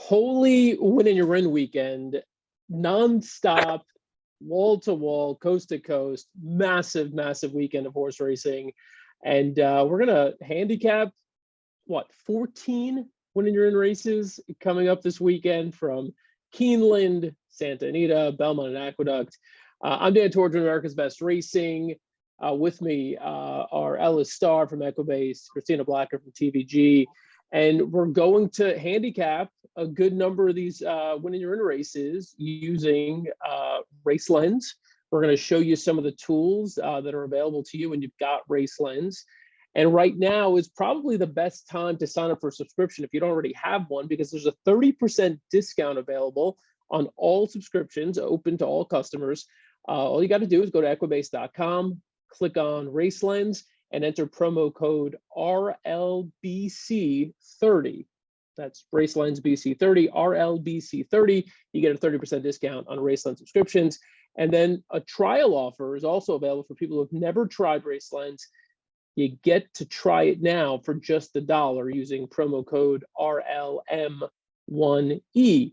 Holy Winning Your Win weekend, non-stop, wall to wall, coast to coast, massive, massive weekend of horse racing. And we're gonna handicap, what, 14 Winning Your Win races coming up this weekend from Keeneland, Santa Anita, Belmont, and Aqueduct. I'm Dan Tordjman, America's Best Racing. With me are Ellis, Starr from Equibase, Christina Blacker from TVG, and we're going to handicap a good number of these Winning Your Win races using Race Lens. We're going to show you some of the tools that are available to you when you've got Race Lens. And right now is probably the best time to sign up for a subscription if you don't already have one, because there's a 30% discount available on all subscriptions, open to all customers. All you got to do is go to equibase.com, click on Race Lens, and enter promo code RLBC30. That's Race Lens BC30, RLBC30. You get a 30% discount on Race Lens subscriptions. And then a trial offer is also available for people who have never tried Race Lens. You get to try it now for just $1 using promo code RLM1E.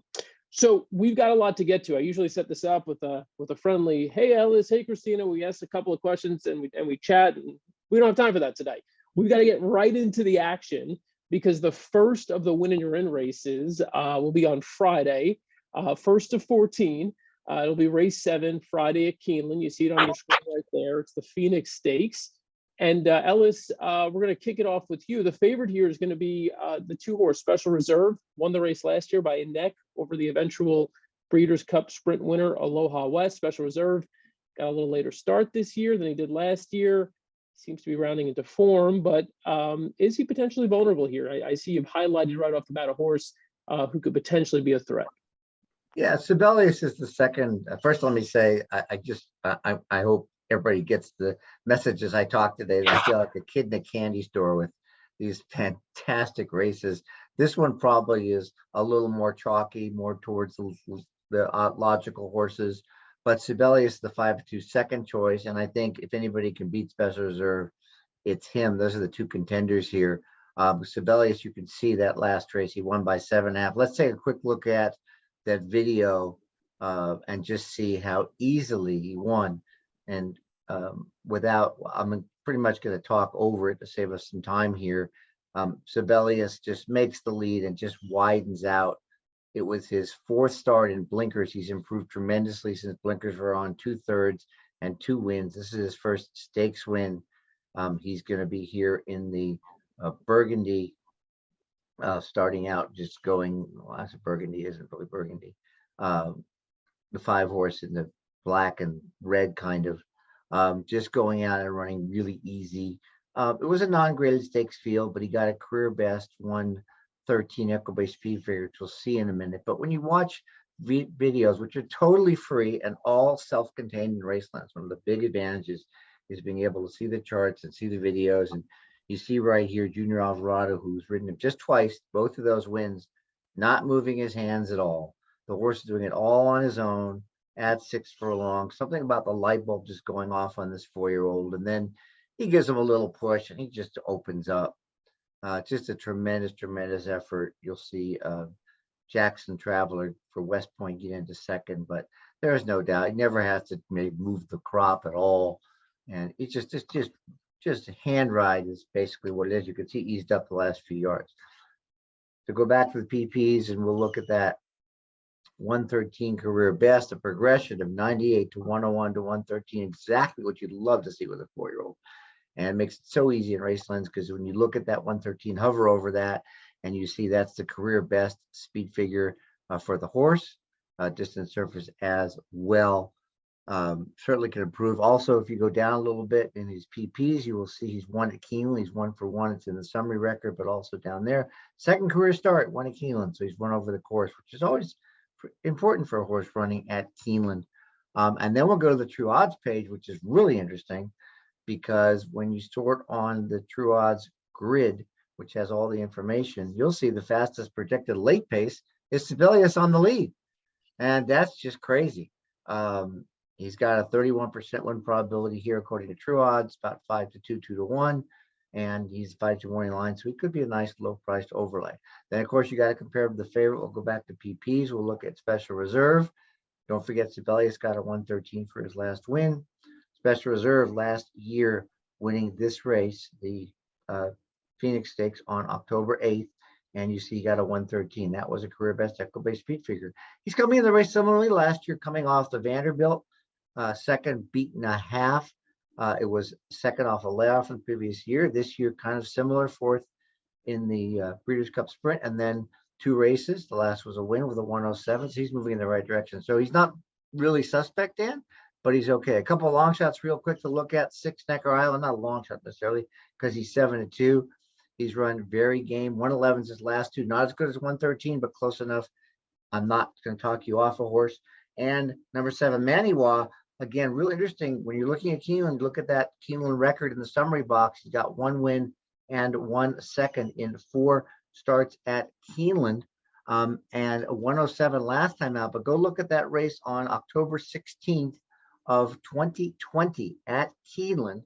So we've got a lot to get to. I usually set this up with a friendly, hey Ellis, hey Christina. We ask a couple of questions and we chat. And we don't have time for that today. We've got to get right into the action because the first of the Winning Your Win races will be on Friday, first of 14. It'll be race 7 Friday at Keeneland. You see it on your screen right there. It's the Phoenix Stakes. And Ellis, we're going to kick it off with you. The favorite here is going to be the 2-horse Special Reserve. Won the race last year by a neck over the eventual Breeders' Cup Sprint winner, Aloha West. Special Reserve got a little later start this year than he did last year. Seems to be rounding into form, but is he potentially vulnerable here? I see you've highlighted right off the bat a horse who could potentially be a threat. Yeah, Sibelius is the second. First, let me say, I hope everybody gets the messages I talked today. I feel like a kid in a candy store with these fantastic races. This one probably is a little more chalky, more towards the logical horses. But Sibelius, the 5-2 second choice, and I think if anybody can beat Special Reserve, it's him. Those are the two contenders here. Sibelius, you can see that last race, he won by 7.5. Let's take a quick look at that video and just see how easily he won. And I'm pretty much going to talk over it to save us some time here. Sibelius just makes the lead and just widens out. It was his 4th start in blinkers. He's improved tremendously since blinkers were on, 2/3 and 2 wins. This is his first stakes win. He's going to be here in the Burgundy, starting out, just going, well, that's a Burgundy, isn't really Burgundy. The 5-horse in the black and red kind of, just going out and running really easy. It was a non-graded stakes field, but he got a career best 1:13 Equibase speed figure, which we'll see in a minute. But when you watch videos, which are totally free and all self-contained in Race Lens, one of the big advantages is being able to see the charts and see the videos. And you see right here, Junior Alvarado, who's ridden him just twice, both of those wins, not moving his hands at all. The horse is doing it all on his own at 6 furlongs. Something about the light bulb just going off on this 4-year-old. And then he gives him a little push and he just opens up. Just a tremendous, tremendous effort. You'll see Jackson Traveler for West Point get into second, but there's no doubt he never has to maybe move the crop at all. And it's just a hand ride is basically what it is. You can see eased up the last few yards. To go back to the PPs, and we'll look at that. 113 career best, a progression of 98 to 101 to 113, exactly what you'd love to see with a 4-year-old. And it makes it so easy in Race Lens because when you look at that 113, hover over that, and you see that's the career best speed figure for the horse. Distance surface as well. Certainly can improve. Also, if you go down a little bit in his PPs, you will see he's won at Keeneland. He's 1 for 1. It's in the summary record, but also down there. Second career start, won at Keeneland. So he's run over the course, which is always important for a horse running at Keeneland. And then we'll go to the True Odds page, which is really interesting because when you sort on the True Odds grid, which has all the information, you'll see the fastest projected late pace is Sibelius on the lead. And that's just crazy. He's got a 31% win probability here, according to True Odds, about 5 to 2, 2 to 1. and he's 5-2 morning line, so he could be a nice low-priced overlay. Then, of course, you got to compare him to the favorite. We'll go back to PPs. We'll look at Special Reserve. Don't forget, 𝗟𝗏𝗃 got a 113 for his last win. Special Reserve last year winning this race, the Phoenix Stakes, on October 8th. And you see he got a 113. That was a career best Equibase speed figure. He's coming in the race similarly last year, coming off the Vanderbilt, second beaten a half. It was second off a layoff from the previous year. This year, kind of similar, fourth in the Breeders' Cup Sprint, and then 2 races. The last was a win with a 107. So he's moving in the right direction. So he's not really suspect, Dan, but he's okay. A couple of long shots real quick to look at. 6 Necker Island, not a long shot necessarily, because he's 7-2. He's run very game. 111's his last 2. Not as good as 113, but close enough. I'm not going to talk you off a horse. And number 7, 𝗪𝗏, again, real interesting. When you're looking at Keeneland, look at that Keeneland record in the summary box. He's got 1 win and 1 second in 4 starts at Keeneland, and a 107 last time out. But go look at that race on October 16th of 2020 at Keeneland,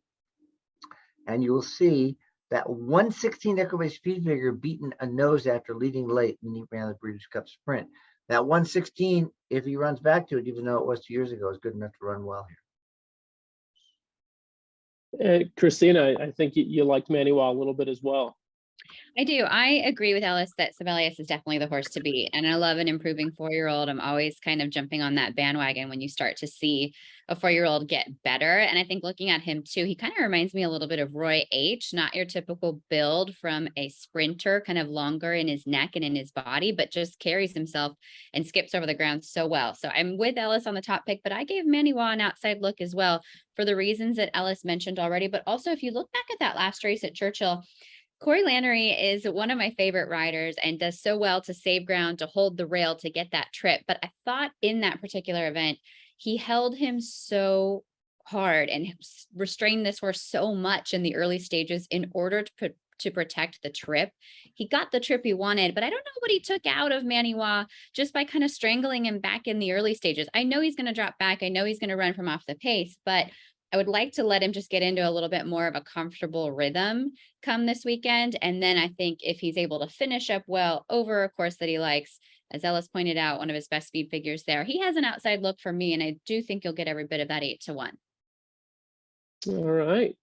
and you will see that 116 Equibase speed figure beaten a nose after leading late, and he ran the Breeders' Cup Sprint. That 116, if he runs back to it, even though it was 2 years ago, is good enough to run well here. Christina, I think you liked 𝗪𝗏 a little bit as well. I do. I agree with Ellis that 𝗟𝗏𝗃 is definitely the horse to beat. And I love an improving 4-year-old. I'm always kind of jumping on that bandwagon when you start to see a 4-year-old get better. And I think looking at him too, he kind of reminds me a little bit of Roy H, not your typical build from a sprinter, kind of longer in his neck and in his body, but just carries himself and skips over the ground so well. So I'm with Ellis on the top pick, but I gave 𝗪𝗏 an outside look as well for the reasons that Ellis mentioned already. But also, if you look back at that last race at Churchill, Corey Lanerie is one of my favorite riders and does so well to save ground, to hold the rail, to get that trip. But I thought in that particular event, he held him so hard and restrained this horse so much in the early stages in order to protect the trip. He got the trip he wanted, but I don't know what he took out of 𝗪𝗏 just by kind of strangling him back in the early stages. I know he's going to drop back. I know he's going to run from off the pace, but I would like to let him just get into a little bit more of a comfortable rhythm come this weekend. And then I think if he's able to finish up well over a course that he likes, as Ellis pointed out, one of his best speed figures there, he has an outside look for me. And I do think you'll get every bit of that 8-1. All right.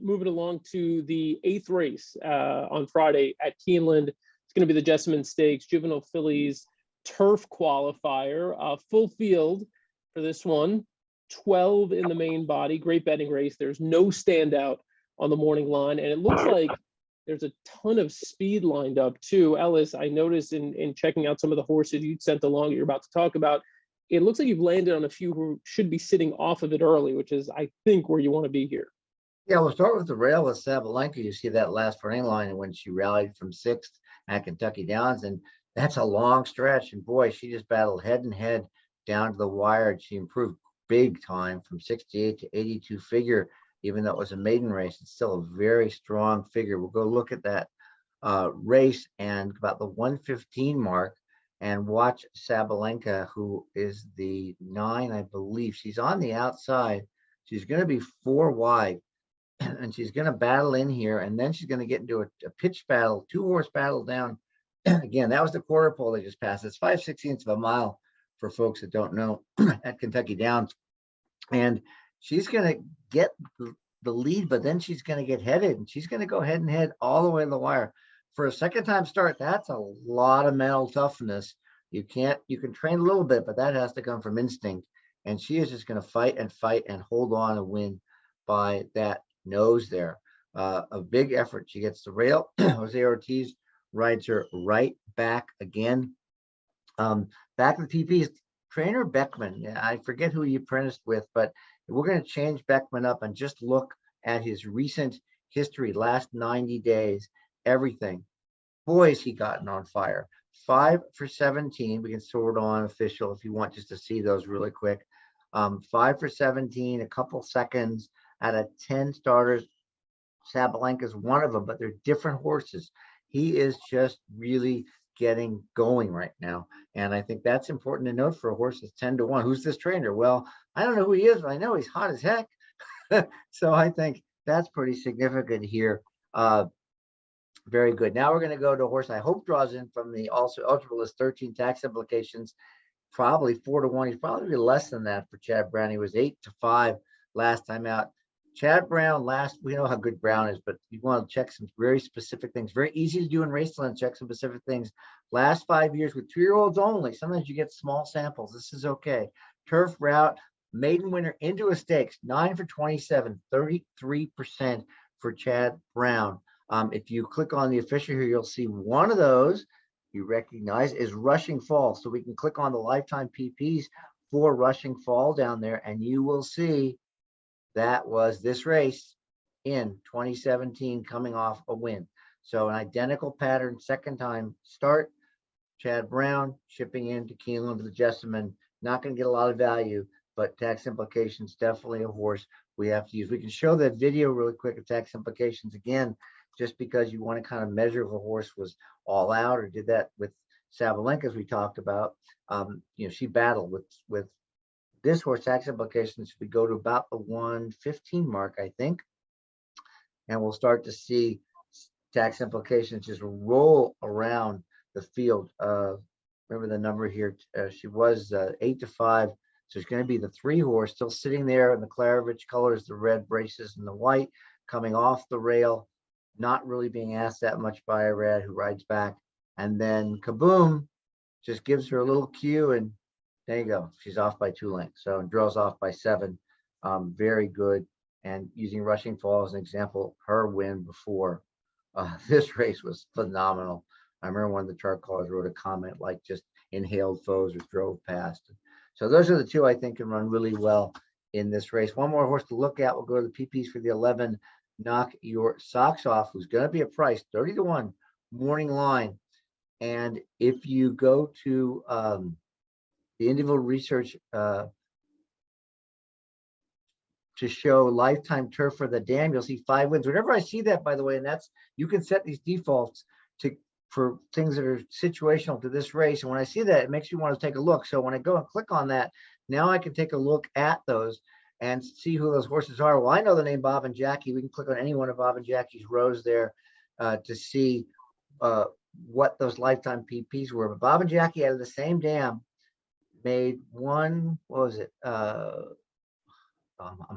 Moving along to the 8th race on Friday at Keeneland. It's going to be the Jessamine Stakes, Juvenile fillies, turf qualifier, full field for this one. 12 in the main body, great betting race. There's no standout on the morning line, and it looks like there's a ton of speed lined up too. Ellis, I noticed in checking out some of the horses you sent along you're about to talk about, it looks like you've landed on a few who should be sitting off of it early, which is, I think, where you want to be here. Yeah, we'll start with the rail with 𝗟𝗏𝗃. You see that last running line when she rallied from 6th at Kentucky Downs, and that's a long stretch. And boy, she just battled head and head down to the wire. She improved big time from 68 to 82 figure, even though it was a maiden race. It's still a very strong figure. We'll go look at that race and about the 115 mark and watch 𝗟𝗏𝗃, who is the 9, I believe. She's on the outside. She's going to be 4 wide, and she's going to battle in here, and then she's going to get into a pitch battle, 2-horse battle down. Again, that was the quarter pole they just passed. It's 5/16 of a mile for folks that don't know at Kentucky Downs. And she's going to get the lead, but then she's going to get headed, and she's going to go head and head all the way to the wire. For a second-time start, that's a lot of mental toughness. You can train a little bit, but that has to come from instinct. And she is just going to fight and hold on and win by that nose there. A big effort. She gets the rail. Jose Ortiz rides her right back again. Back to the TPs, trainer Beckman. I forget who he apprenticed with, but we're going to change Beckman up and just look at his recent history, last 90 days, everything. Boy, has he gotten on fire. 5 for 17. We can sort on official if you want just to see those really quick. 5 for 17, a couple seconds out of 10 starters. 𝗟𝗏𝗃 is one of them, but they're different horses. He is just really getting going right now. And I think that's important to note for a horse that's 10-1. Who's this trainer? Well, I don't know who he is, but I know he's hot as heck. So I think that's pretty significant here. Very good. Now we're going to go to a horse I hope draws in from the also eligible list, 13 tax implications, probably 4-1. He's probably less than that for Chad Brown. He was 8-5 last time out. Chad Brown we know how good Brown is, but you want to check some very specific things. Very easy to do in Raceland, check some specific things. Last 5 years with 2-year-olds only. Sometimes you get small samples. This is okay. Turf route, maiden winner into a stakes, 9 for 27, 33% for Chad Brown. If you click on the official here, you'll see one of those you recognize is Rushing Fall. So we can click on the lifetime PPs for Rushing Fall down there, and you will see that was this race in 2017 coming off a win. So an identical pattern, second time start. Chad Brown shipping into Keeneland to the Jessamine. Not going to get a lot of value, but tax implications, definitely a horse we have to use. We can show that video really quick of tax implications again, just because you want to kind of measure if a horse was all out or did that with Sabalenka, as we talked about. She battled with this horse. Tax implications, we go to about the 115 mark, I think. And we'll start to see tax implications just roll around the field. Remember the number here. She was 8-5. So it's going to be the 3 horse still sitting there in the 𝗟𝗏𝗱𝗀 colors, the red braces and the white, coming off the rail, not really being asked that much by a red who rides back. And then kaboom, just gives her a little cue, and there you go. She's off by 2 lengths. So draws off by 7. Very good. And using Rushing Fall as an example, her win before this race was phenomenal. I remember one of the chart callers wrote a comment like just inhaled foes or drove past. So those are the 2 I think can run really well in this race. One more horse to look at. We'll go to the PPs for the 11. Knock Your Socks Off, who's going to be a price 30-1 morning line. And if you go to the individual research to show lifetime turf for the dam, you'll see 5 wins. Whenever I see that, by the way, and that's, you can set these defaults for things that are situational to this race. And when I see that, it makes you want to take a look. So when I go and click on that, now I can take a look at those and see who those horses are. Well, I know the name Bob and Jackie. We can click on any one of Bob and Jackie's rows there to see what those lifetime PPs were. But Bob and Jackie out of the same dam made one, what was it? I'm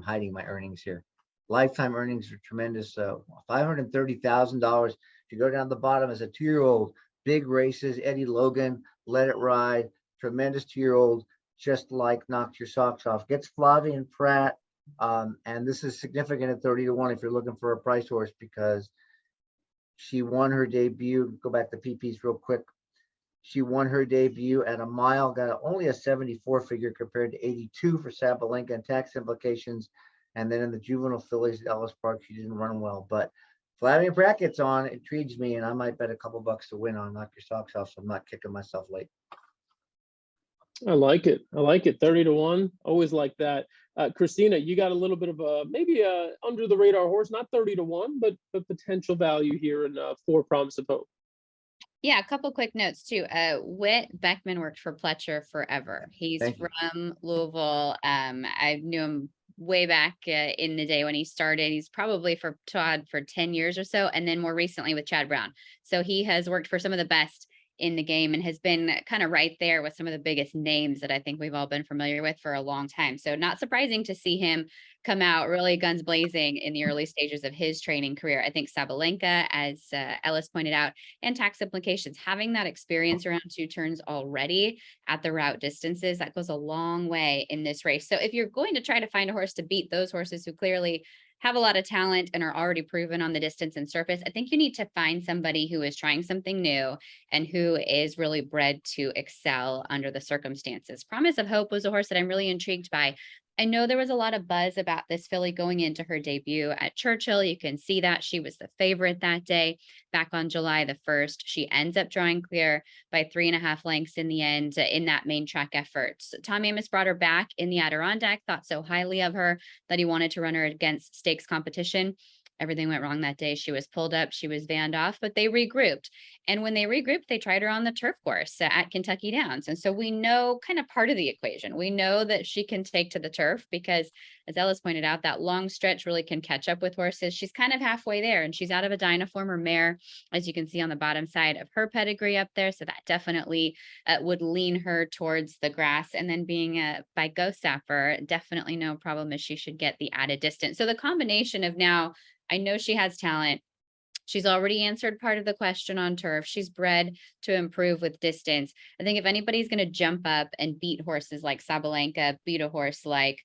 hiding my earnings here. Lifetime earnings are tremendous. $530,000. If you go down the bottom as a 2-year-old, big races, Eddie Logan, Let It Ride, tremendous 2-year-old, just like Knocked Your Socks Off. Gets Flavien Prat, and this is significant at 30-1 if you're looking for a price horse, because she won her debut. Go back to PPs real quick. She won her debut at a mile, got only a 74 figure compared to 82 for Sabalenka and tax implications. And then in the juvenile fillies at Ellis Park, she didn't run well. But Flavien Prat gets on, intrigues me, and I might bet a couple bucks to win on Knock Your Socks Off, so I'm not kicking myself late. I like it. I like it. 30-1. Always like that. Christina, you got a little bit of a maybe a under the radar horse, not 30-1, but potential value here in 4 Promise of Hope. Yeah, a couple quick notes too. Whit Beckman worked for Pletcher forever. He's from Louisville. I knew him way back in the day when he started. He's probably for Todd for 10 years or so, and then more recently with Chad Brown. So he has worked for some of the best in the game and has been kind of right there with some of the biggest names that I think we've all been familiar with for a long time. So not surprising to see him come out really guns blazing in the early stages of his training career. I think Sabalenka, as Ellis pointed out, and tax implications, having that experience around 2 turns already at the route distances, that goes a long way in this race. So if you're going to try to find a horse to beat those horses who clearly have a lot of talent and are already proven on the distance and surface, I think you need to find somebody who is trying something new and who is really bred to excel under the circumstances. Promise of Hope was a horse that I'm really intrigued by. I know there was a lot of buzz about this filly going into her debut at Churchill. You can see that she was the favorite that day back on July the 1st. She ends up drawing clear by 3.5 lengths in the end in that main track effort. So Tom Amis brought her back in the Adirondack, thought so highly of her that he wanted to run her against stakes competition. everything went wrong that day. She was pulled up, she was vanned off, but they regrouped. And when they regrouped, they tried her on the turf course at Kentucky Downs. And so we know kind of part of the equation. We know that she can take to the turf because, as Ellis pointed out, that long stretch really can catch up with horses. She's kind of halfway there, and she's out of a Dynaformer mare, as you can see on the bottom side of her pedigree up there. So that definitely would lean her towards the grass. And then being by Ghost Sapper, definitely no problem if she should get the added distance. So the combination of now, I know she has talent. She's already answered part of the question on turf. She's bred to improve with distance. I think if anybody's going to jump up and beat horses like Sabalenka, beat a horse like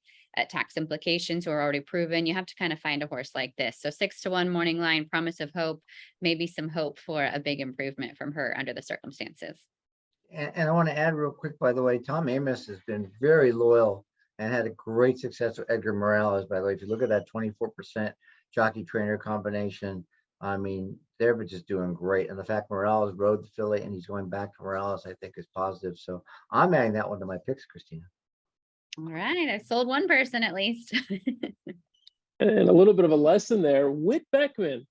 Tax Implications, who are already proven, you have to kind of find a horse like this. So 6-1 morning line, Promise of Hope, maybe some hope for a big improvement from her under the circumstances. And I want to add real quick, by the way, Tom Amoss has been very loyal and had a great success with Edgar Morales. By the way, if you look at that 24% jockey trainer combination, I mean, they're just doing great. And the fact Morales rode the filly and he's going back to Morales, I think is positive. So I'm adding that one to my picks, Christina. All right, I sold one person at least. And a little bit of a lesson there. Whit Beckman.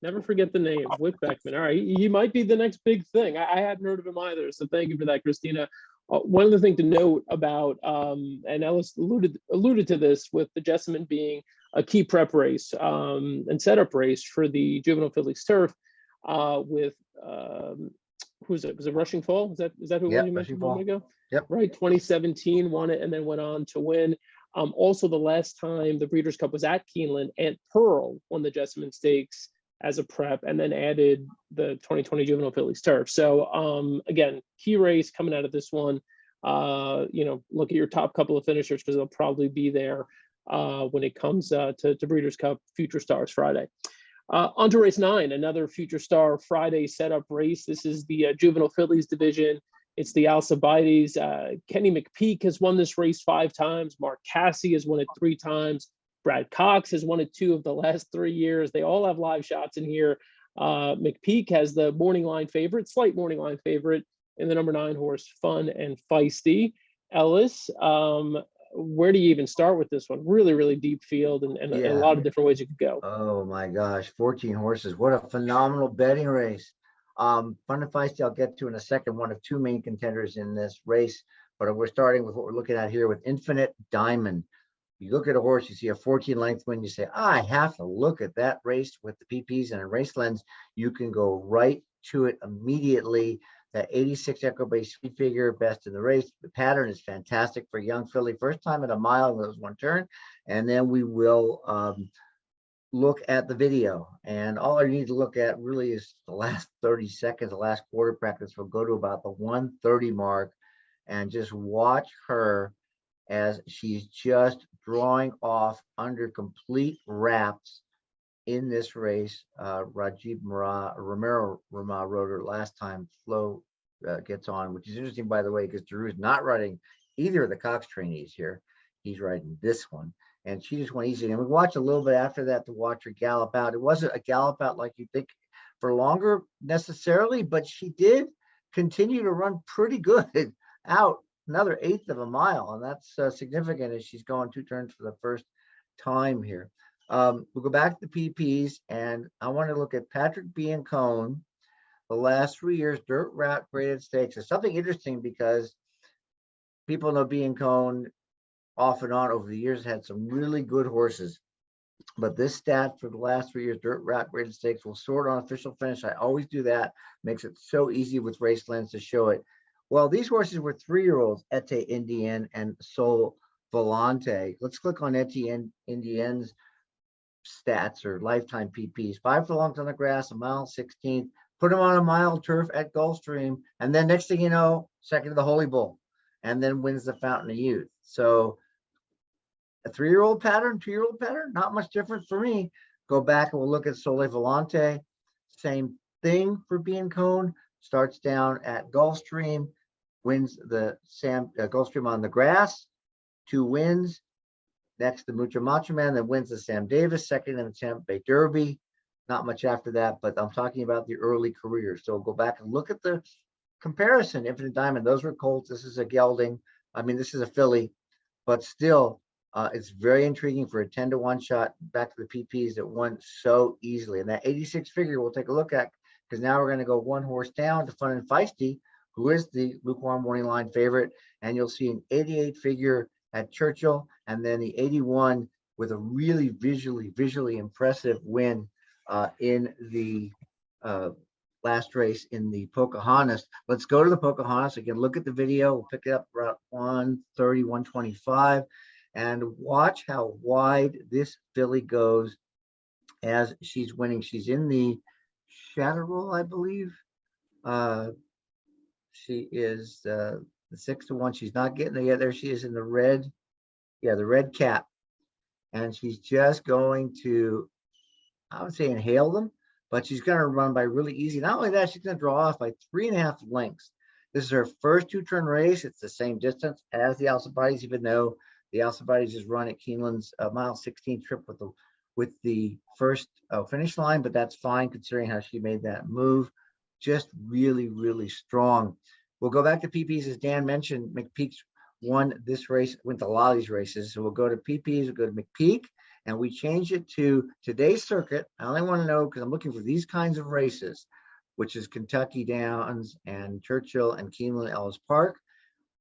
Never forget the name, Whit Beckman. All right, he might be the next big thing. I hadn't heard of him either, so thank you for that, Christina. One other thing to note about, and Ellis alluded to this with the Jessamine being a key prep race and setup race for the Juvenile Fillies turf with who's it? Was it Rushing Fall? Is that who Yep, you mentioned a Rushing moment ago? Yep. Right, 2017 won it and then went on to win. Also, the last time the Breeders' Cup was at Keeneland, Aunt Pearl won the Jessamine Stakes as a prep and then added the 2020 Juvenile Fillies turf. So again, key race coming out of this one. Look at your top couple of finishers because they'll probably be there when it comes to Breeders' Cup Future Stars Friday. On to race 9, another Future Star Friday setup race. This is the Juvenile Fillies division. It's the Alcibiades. Kenny McPeak has won this race 5 times. Mark Cassie has won it 3 times. Brad Cox has won it 2 of the last 3 years. They all have live shots in here. McPeak has the morning line favorite, slight morning line favorite, in the number 9 horse, Fun and Feisty. Ellis, where do you even start with this one? Really, really deep field and a lot of different ways you could go. Oh my gosh, 14 horses. What a phenomenal betting race. Fun and Feisty, I'll get to in a second, one of 2 main contenders in this race. But we're starting with what we're looking at here with Infinite Diamond. You look at a horse, you see a 14 length win, you say, I have to look at that race with the PPs and a race lens. You can go right to it immediately. That 86 Equibase speed figure, best in the race. The pattern is fantastic for young filly. First time at a mile, there was 1 turn. And then we will look at the video. And all I need to look at really is the last 30 seconds, the last quarter practice. We'll go to about the 1:30 mark and just watch her as she's just drawing off under complete wraps in this race. Romero rode her last time Flo gets on, which is interesting, by the way, because Drew's not riding either of the Cox trainees here. He's riding this one. And she just went easy. And we watched a little bit after that to watch her gallop out. It wasn't a gallop out like you think for longer necessarily, but she did continue to run pretty good out another 1/8 of a mile. And that's significant as she's going 2 turns for the first time here. We'll go back to the PPs, and I want to look at Patrick Biancone, the last 3 years, dirt rat graded stakes. It's something interesting because people know Biancone off and on over the years had some really good horses. But this stat for the last 3 years, dirt rat graded stakes, will sort on official finish. I always do that. Makes it so easy with race lens to show it. Well, these horses were 3-year-olds, Ete Indienne and Sol Volante. Let's click on Ete Indienne's stats or lifetime PPs. 5 furlongs on the grass, a mile 16th. Put him on a mile turf at Gulfstream, and then next thing you know, second to the Holy Bull, and then wins the Fountain of Youth. So a 3-year-old pattern, 2-year-old pattern, not much different for me. Go back and we'll look at Sole Volante. Same thing for Biancone. Starts down at Gulfstream, wins the Gulfstream on the grass, 2 wins. Next, the Mucho Macho Man, then wins the Sam Davis, second in the Tampa Bay Derby. Not much after that, but I'm talking about the early career. So go back and look at the comparison. Infinite Diamond, those were colts. This is a gelding. I mean, this is a filly, but still It's very intriguing for a 10-to-1 shot back to the PPs that won so easily. And that 86 figure we'll take a look at, because now we're going to go one horse down to Fun and Feisty, who is the lukewarm morning line favorite. And you'll see an 88 figure at Churchill, and then the 81 with a really visually impressive win in the last race in the Pocahontas. Let's go to the Pocahontas again. Look at the video. We'll pick it up around 130, 125, and watch how wide this filly goes as she's winning. She's in the shadow roll, I believe. She is the 6-to-1. She's not getting there yet. There she is in the red. Yeah, the red cap. And she's just going to, I would say, inhale them, but she's going to run by really easy. Not only that, she's going to draw off by 3.5 lengths. This is her first 2-turn race. It's the same distance as the 𝗟𝗮𝗯𝗶𝗃, even though the 𝗟𝗮𝗯𝗃 is run at Keeneland's mile 16 trip with the first finish line, but that's fine considering how she made that move. Just really strong. We'll go back to PPs, as Dan mentioned. McPeek's won this race, went to a lot of these races. So we'll go to PPs, we'll go to McPeek, and we change it to today's circuit. I only want to know because I'm looking for these kinds of races, which is Kentucky Downs and Churchill and Keeneland, Ellis Park.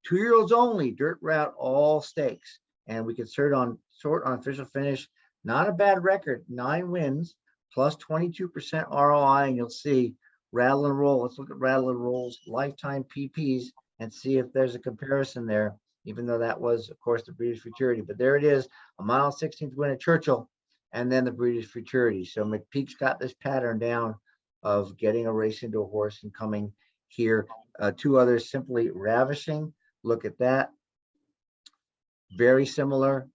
2-year-olds only, dirt route, all stakes. And we could sort on official finish. Not a bad record, 9 wins, plus 22% ROI, and you'll see Rattle and Roll. Let's look at Rattle and Roll's lifetime PPs and see if there's a comparison there, even though that was, of course, the Breeders' Futurity. But there it is, a mile 16th win at Churchill, and then the Breeders' Futurity. So McPeek's got this pattern down of getting a race into a horse and coming here. 2 others, Simply Ravishing. Look at that. Very similar.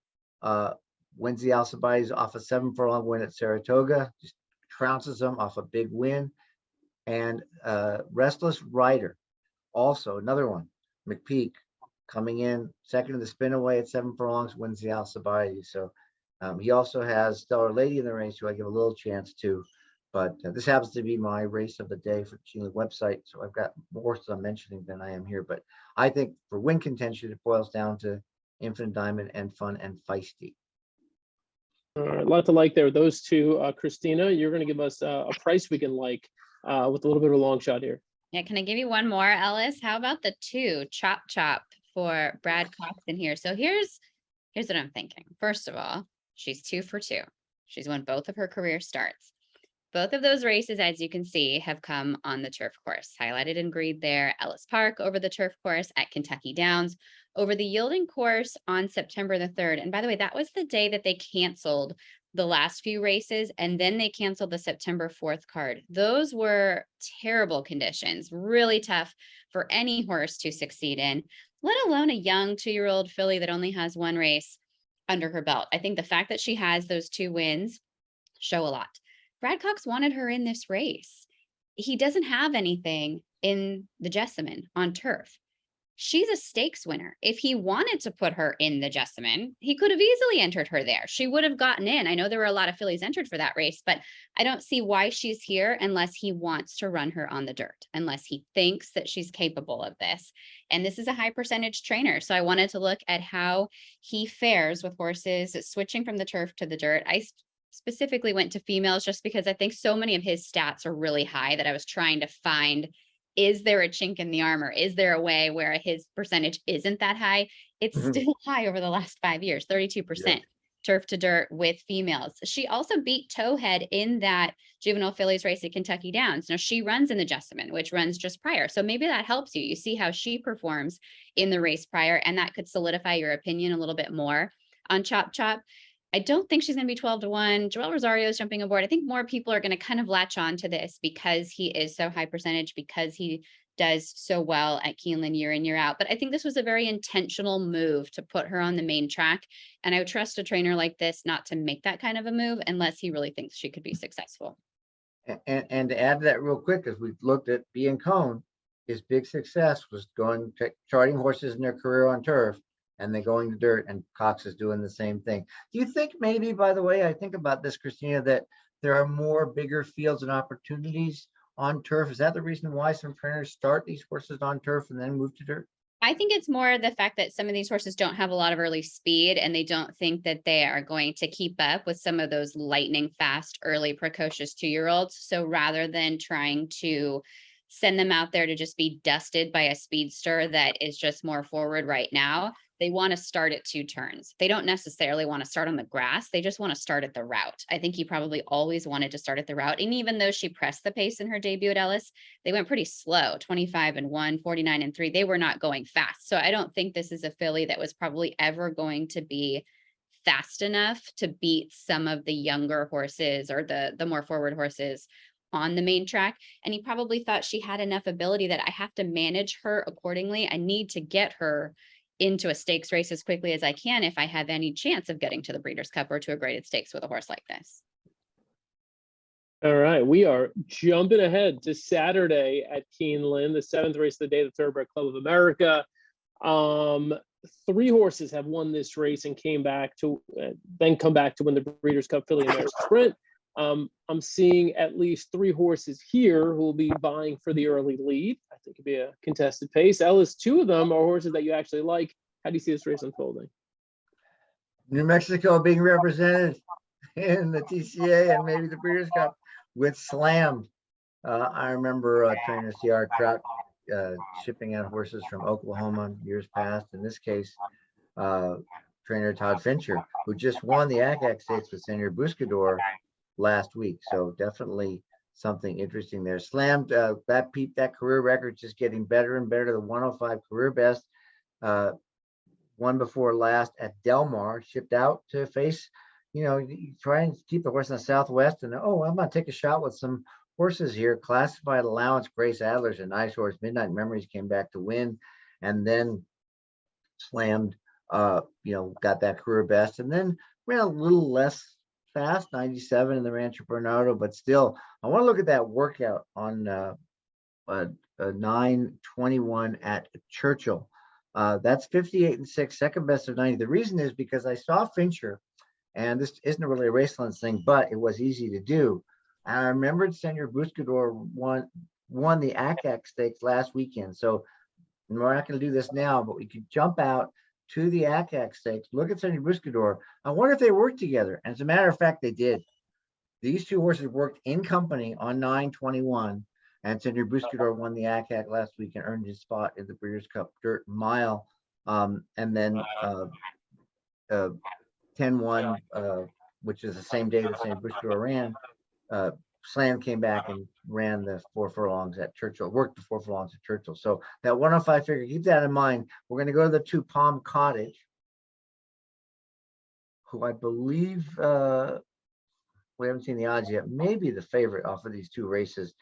Wins the 𝗟𝗮𝗯𝗶𝗃 off a 7-furlong win at Saratoga. Just trounces them off a big win. And Restless Rider, also another one. McPeek coming in second in the spin away at 7 furlongs, wins the 𝗟𝗮𝗯𝗶𝗃. So he also has Stellar Lady in the race, who I give a little chance to. But this happens to be my race of the day for the Keeneland website. So I've got more I'm mentioning than I am here. But I think for win contention, it boils down to Infinite Diamond and Fun and Feisty. All right, a lot to like there. Those two, Christina, you're going to give us a price we can like with a little bit of a long shot here. Yeah, can I give you one more, Ellis? How about the 2 Chop Chop for Brad Cox in here? So here's what I'm thinking. First of all, she's 2 for 2. She's won both of her career starts. Both of those races, as you can see, have come on the turf course. Highlighted in green there, Ellis Park over the turf course, at Kentucky Downs over the yielding course on September the 3rd. And by the way, that was the day that they canceled the last few races, and then they canceled the September 4th card. Those were terrible conditions, really tough for any horse to succeed in, let alone a young 2-year-old filly that only has 1 race under her belt. I think the fact that she has those 2 wins show a lot. Brad Cox wanted her in this race. He doesn't have anything in the Jessamine on turf. She's a stakes winner. If he wanted to put her in the Jessamine, he could have easily entered her there. She would have gotten in. I know there were a lot of fillies entered for that race, but I don't see why she's here unless he wants to run her on the dirt, unless he thinks that she's capable of this. And this is a high percentage trainer. So I wanted to look at how he fares with horses switching from the turf to the dirt. I specifically went to females just because I think so many of his stats are really high that I was trying to find, is there a chink in the armor? Is there a way where his percentage isn't that high? It's still high over the last 5 years, 32% turf to dirt with females. She also beat Towhead in that juvenile fillies race at Kentucky Downs. Now she runs in the Jessamine, which runs just prior. So maybe that helps you. You see how she performs in the race prior, and that could solidify your opinion a little bit more on Chop Chop. I don't think she's going to be 12-1. Joel Rosario is jumping aboard. I think more people are going to kind of latch on to this because he is so high percentage, because he does so well at Keeneland year in, year out. But I think this was a very intentional move to put her on the main track. And I would trust a trainer like this not to make that kind of a move unless he really thinks she could be successful. And to add to that real quick, as we've looked at B and Cone, his big success was charting horses in their career on turf, and then going to dirt, and Cox is doing the same thing. Do you think maybe, by the way, I think about this, Christina, that there are more bigger fields and opportunities on turf? Is that the reason why some trainers start these horses on turf and then move to dirt? I think it's more the fact that some of these horses don't have a lot of early speed, and they don't think that they are going to keep up with some of those lightning fast, early precocious 2-year-olds. So rather than trying to send them out there to just be dusted by a speedster that is just more forward right now, they want to start at 2 turns. They don't necessarily want to start on the grass. They just want to start at the route. I think he probably always wanted to start at the route. And even though she pressed the pace in her debut at Ellis, they went pretty slow, 25-1, 49-3. They were not going fast. So I don't think this is a filly that was probably ever going to be fast enough to beat some of the younger horses or the more forward horses on the main track. And he probably thought she had enough ability that I have to manage her accordingly. I need to get her into a stakes race as quickly as I can if I have any chance of getting to the Breeders' Cup or to a graded stakes with a horse like this. All right, we are jumping ahead to Saturday at Keeneland, the 7th race of the day, the Thoroughbred Club of America. 3 horses have won this race and came back to then come back to win the Breeders' Cup Filly and Mare Sprint. I'm seeing at least 3 horses here who will be vying for the early lead. I think it'd be a contested pace. Ellis, 2 of them are horses that you actually like. How do you see this race unfolding? New Mexico being represented in the TCA and maybe the Breeders' Cup with Slam. I remember trainer C.R. Trout shipping out horses from Oklahoma years past. In this case, trainer Todd Fincher, who just won the ACAC Stakes with 𝗟𝗲𝗄𝗃 last week. So definitely something interesting there. Slammed that career record, just getting better and better. The 105 career best, one before last at Del Mar, shipped out to face, you try and keep the horse in the Southwest, and I'm gonna take a shot with some horses here. Classified Allowance, Grace Adler's a nice horse. Midnight Memories came back to win, and then Slammed, got that career best, and then ran a little less fast, 97 in the Rancho Bernardo, but still, I want to look at that workout on 9:21 at Churchill. That's 58-6, second best of 90. The reason is because I saw Fincher, and this isn't really a racelands thing, but it was easy to do. And I remembered 𝗟𝗲𝗄𝗃 won the ACAC Stakes last weekend. So we're not going to do this now, but we could jump out to the ACAC Stakes, look at 𝗟𝗲𝗄𝗃. I wonder if they worked together. And as a matter of fact, they did. These 2 horses worked in company on 9:21, and 𝗟𝗲𝗄𝗃 won the ACAC last week and earned his spot in the Breeders' Cup Dirt Mile. And then 10-1, which is the same day that 𝗟𝗲𝗄𝗃 ran. Slam came back and ran the 4 furlongs at Churchill, worked the 4 furlongs at Churchill. So that 105 figure, keep that in mind. We're going to go to the 2 Palm Cottage, who I believe, we haven't seen the odds yet, maybe the favorite off of these 2 races.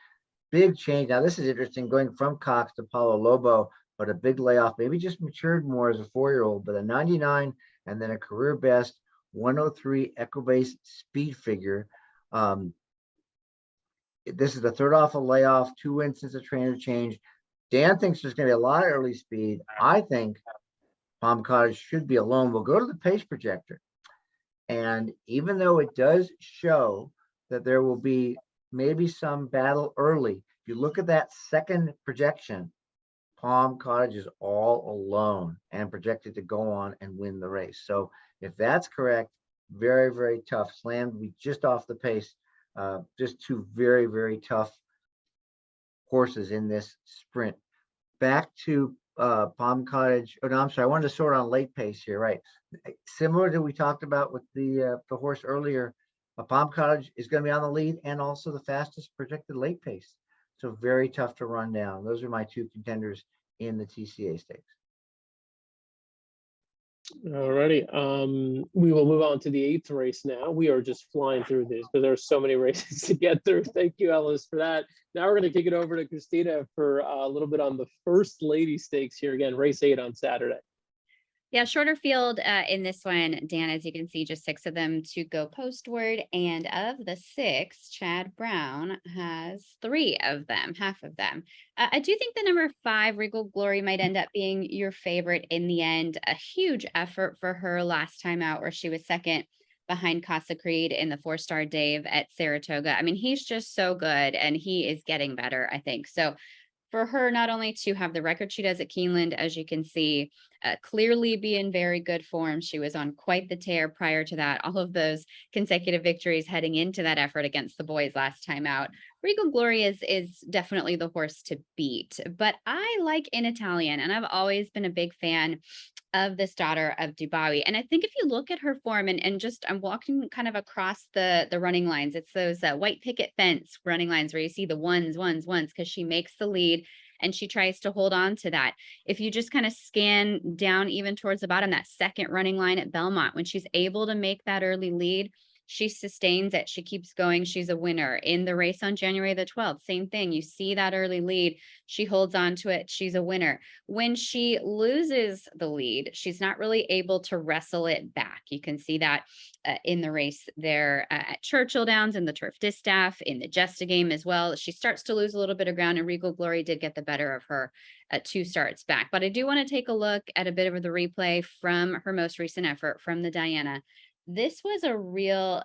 Big change. Now, this is interesting, going from Cox to Palo Lobo, but a big layoff, maybe just matured more as a 4-year-old, but a 99 and then a career best 103 Equibase speed figure. This is the 3rd off a layoff, 2 wins since the trainer change. Dan thinks there's going to be a lot of early speed. I think Palm Cottage should be alone. We'll go to the pace projector. And even though it does show that there will be maybe some battle early, if you look at that second projection, Palm Cottage is all alone and projected to go on and win the race. So if that's correct, very, very tough. Slammed will be just off the pace. Just 2 very, very tough horses in this sprint. Back to Palm Cottage. Oh, no, I'm sorry. I wanted to sort on late pace here, right? Similar to we talked about with the horse earlier, Palm Cottage is going to be on the lead and also the fastest projected late pace. So very tough to run down. Those are my 2 contenders in the TCA Stakes. All righty. We will move on to the 8th race now. We are just flying through these, but there are so many races to get through. Thank you, Ellis, for that. Now we're going to kick it over to Christina for a little bit on the First Lady Stakes here. Again, race 8 on Saturday. Yeah, shorter field in this one, Dan, as you can see, just 6 of them to go postward. And of the 6, Chad Brown has 3 of them, half of them. I do think the number 5, Regal Glory, might end up being your favorite in the end. A huge effort for her last time out, where she was second behind Casa Creed in the 4-star Dave at Saratoga. I mean, he's just so good, and he is getting better, I think. So for her not only to have the record she does at Keeneland, as you can see, clearly be in very good form. She was on quite the tear prior to that. All of those consecutive victories heading into that effort against the boys last time out. Regal Glory is definitely the horse to beat, but I like In Italian, and I've always been a big fan of this daughter of Dubawi. And I think if you look at her form and just, I'm walking kind of across the running lines, it's those white picket fence running lines where you see the ones, because she makes the lead and she tries to hold on to that. If you just kind of scan down even towards the bottom, that second running line at Belmont, when she's able to make that early lead, she sustains it. She keeps going. She's a winner. In the race on January the 12th, same thing. You see that early lead. She holds on to it. She's a winner. When she loses the lead, she's not really able to wrestle it back. You can see that in the race there at Churchill Downs, in the Turf Distaff, in the Jesta game as well. She starts to lose a little bit of ground, and Regal Glory did get the better of her 2 starts back. But I do want to take a look at a bit of the replay from her most recent effort from the Diana. This was a real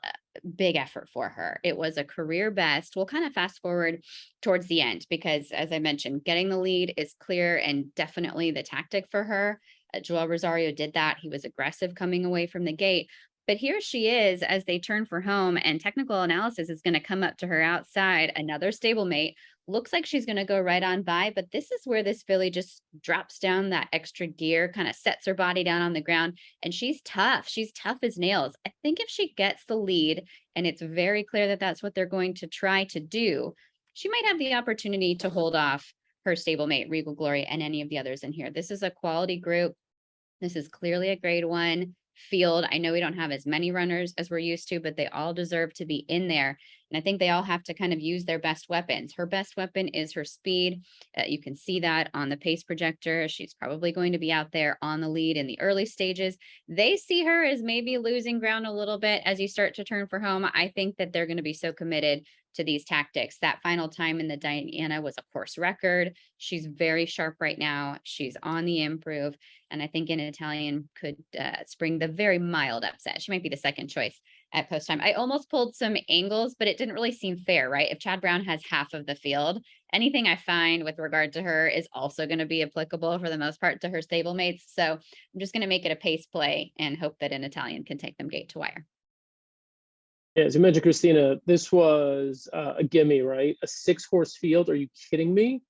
big effort for her. It was a career best. We'll kind of fast forward towards the end because, as I mentioned, getting the lead is clear and definitely the tactic for her. Joel Rosario did that. He was aggressive coming away from the gate. But here she is as they turn for home, and technical analysis is going to come up to her outside. Another stablemate. Looks like she's going to go right on by, but this is where this filly just drops down that extra gear, kind of sets her body down on the ground, and she's tough. She's tough as nails. I think if she gets the lead, and it's very clear that that's what they're going to try to do, she might have the opportunity to hold off her stablemate, Regal Glory, and any of the others in here. This is a quality group. This is clearly a grade 1 field. I know we don't have as many runners as we're used to, but they all deserve to be in there. And I think they all have to kind of use their best weapons. Her best weapon is her speed. You can see that on the pace projector. She's probably going to be out there on the lead in the early stages. They see her as maybe losing ground a little bit as you start to turn for home. I think that they're going to be so committed to these tactics. That final time in the Diana was a course record. She's very sharp right now. She's on the improve. And I think In Italian could spring the very mild upset. She might be the second choice at post time. I almost pulled some angles, but it didn't really seem fair, right? If Chad Brown has half of the field, anything I find with regard to her is also going to be applicable for the most part to her stablemates. So I'm just going to make it a pace play and hope that In Italian can take them gate to wire. Yeah, as you mentioned, Christina, this was a gimme, right? A 6-horse field. Are you kidding me?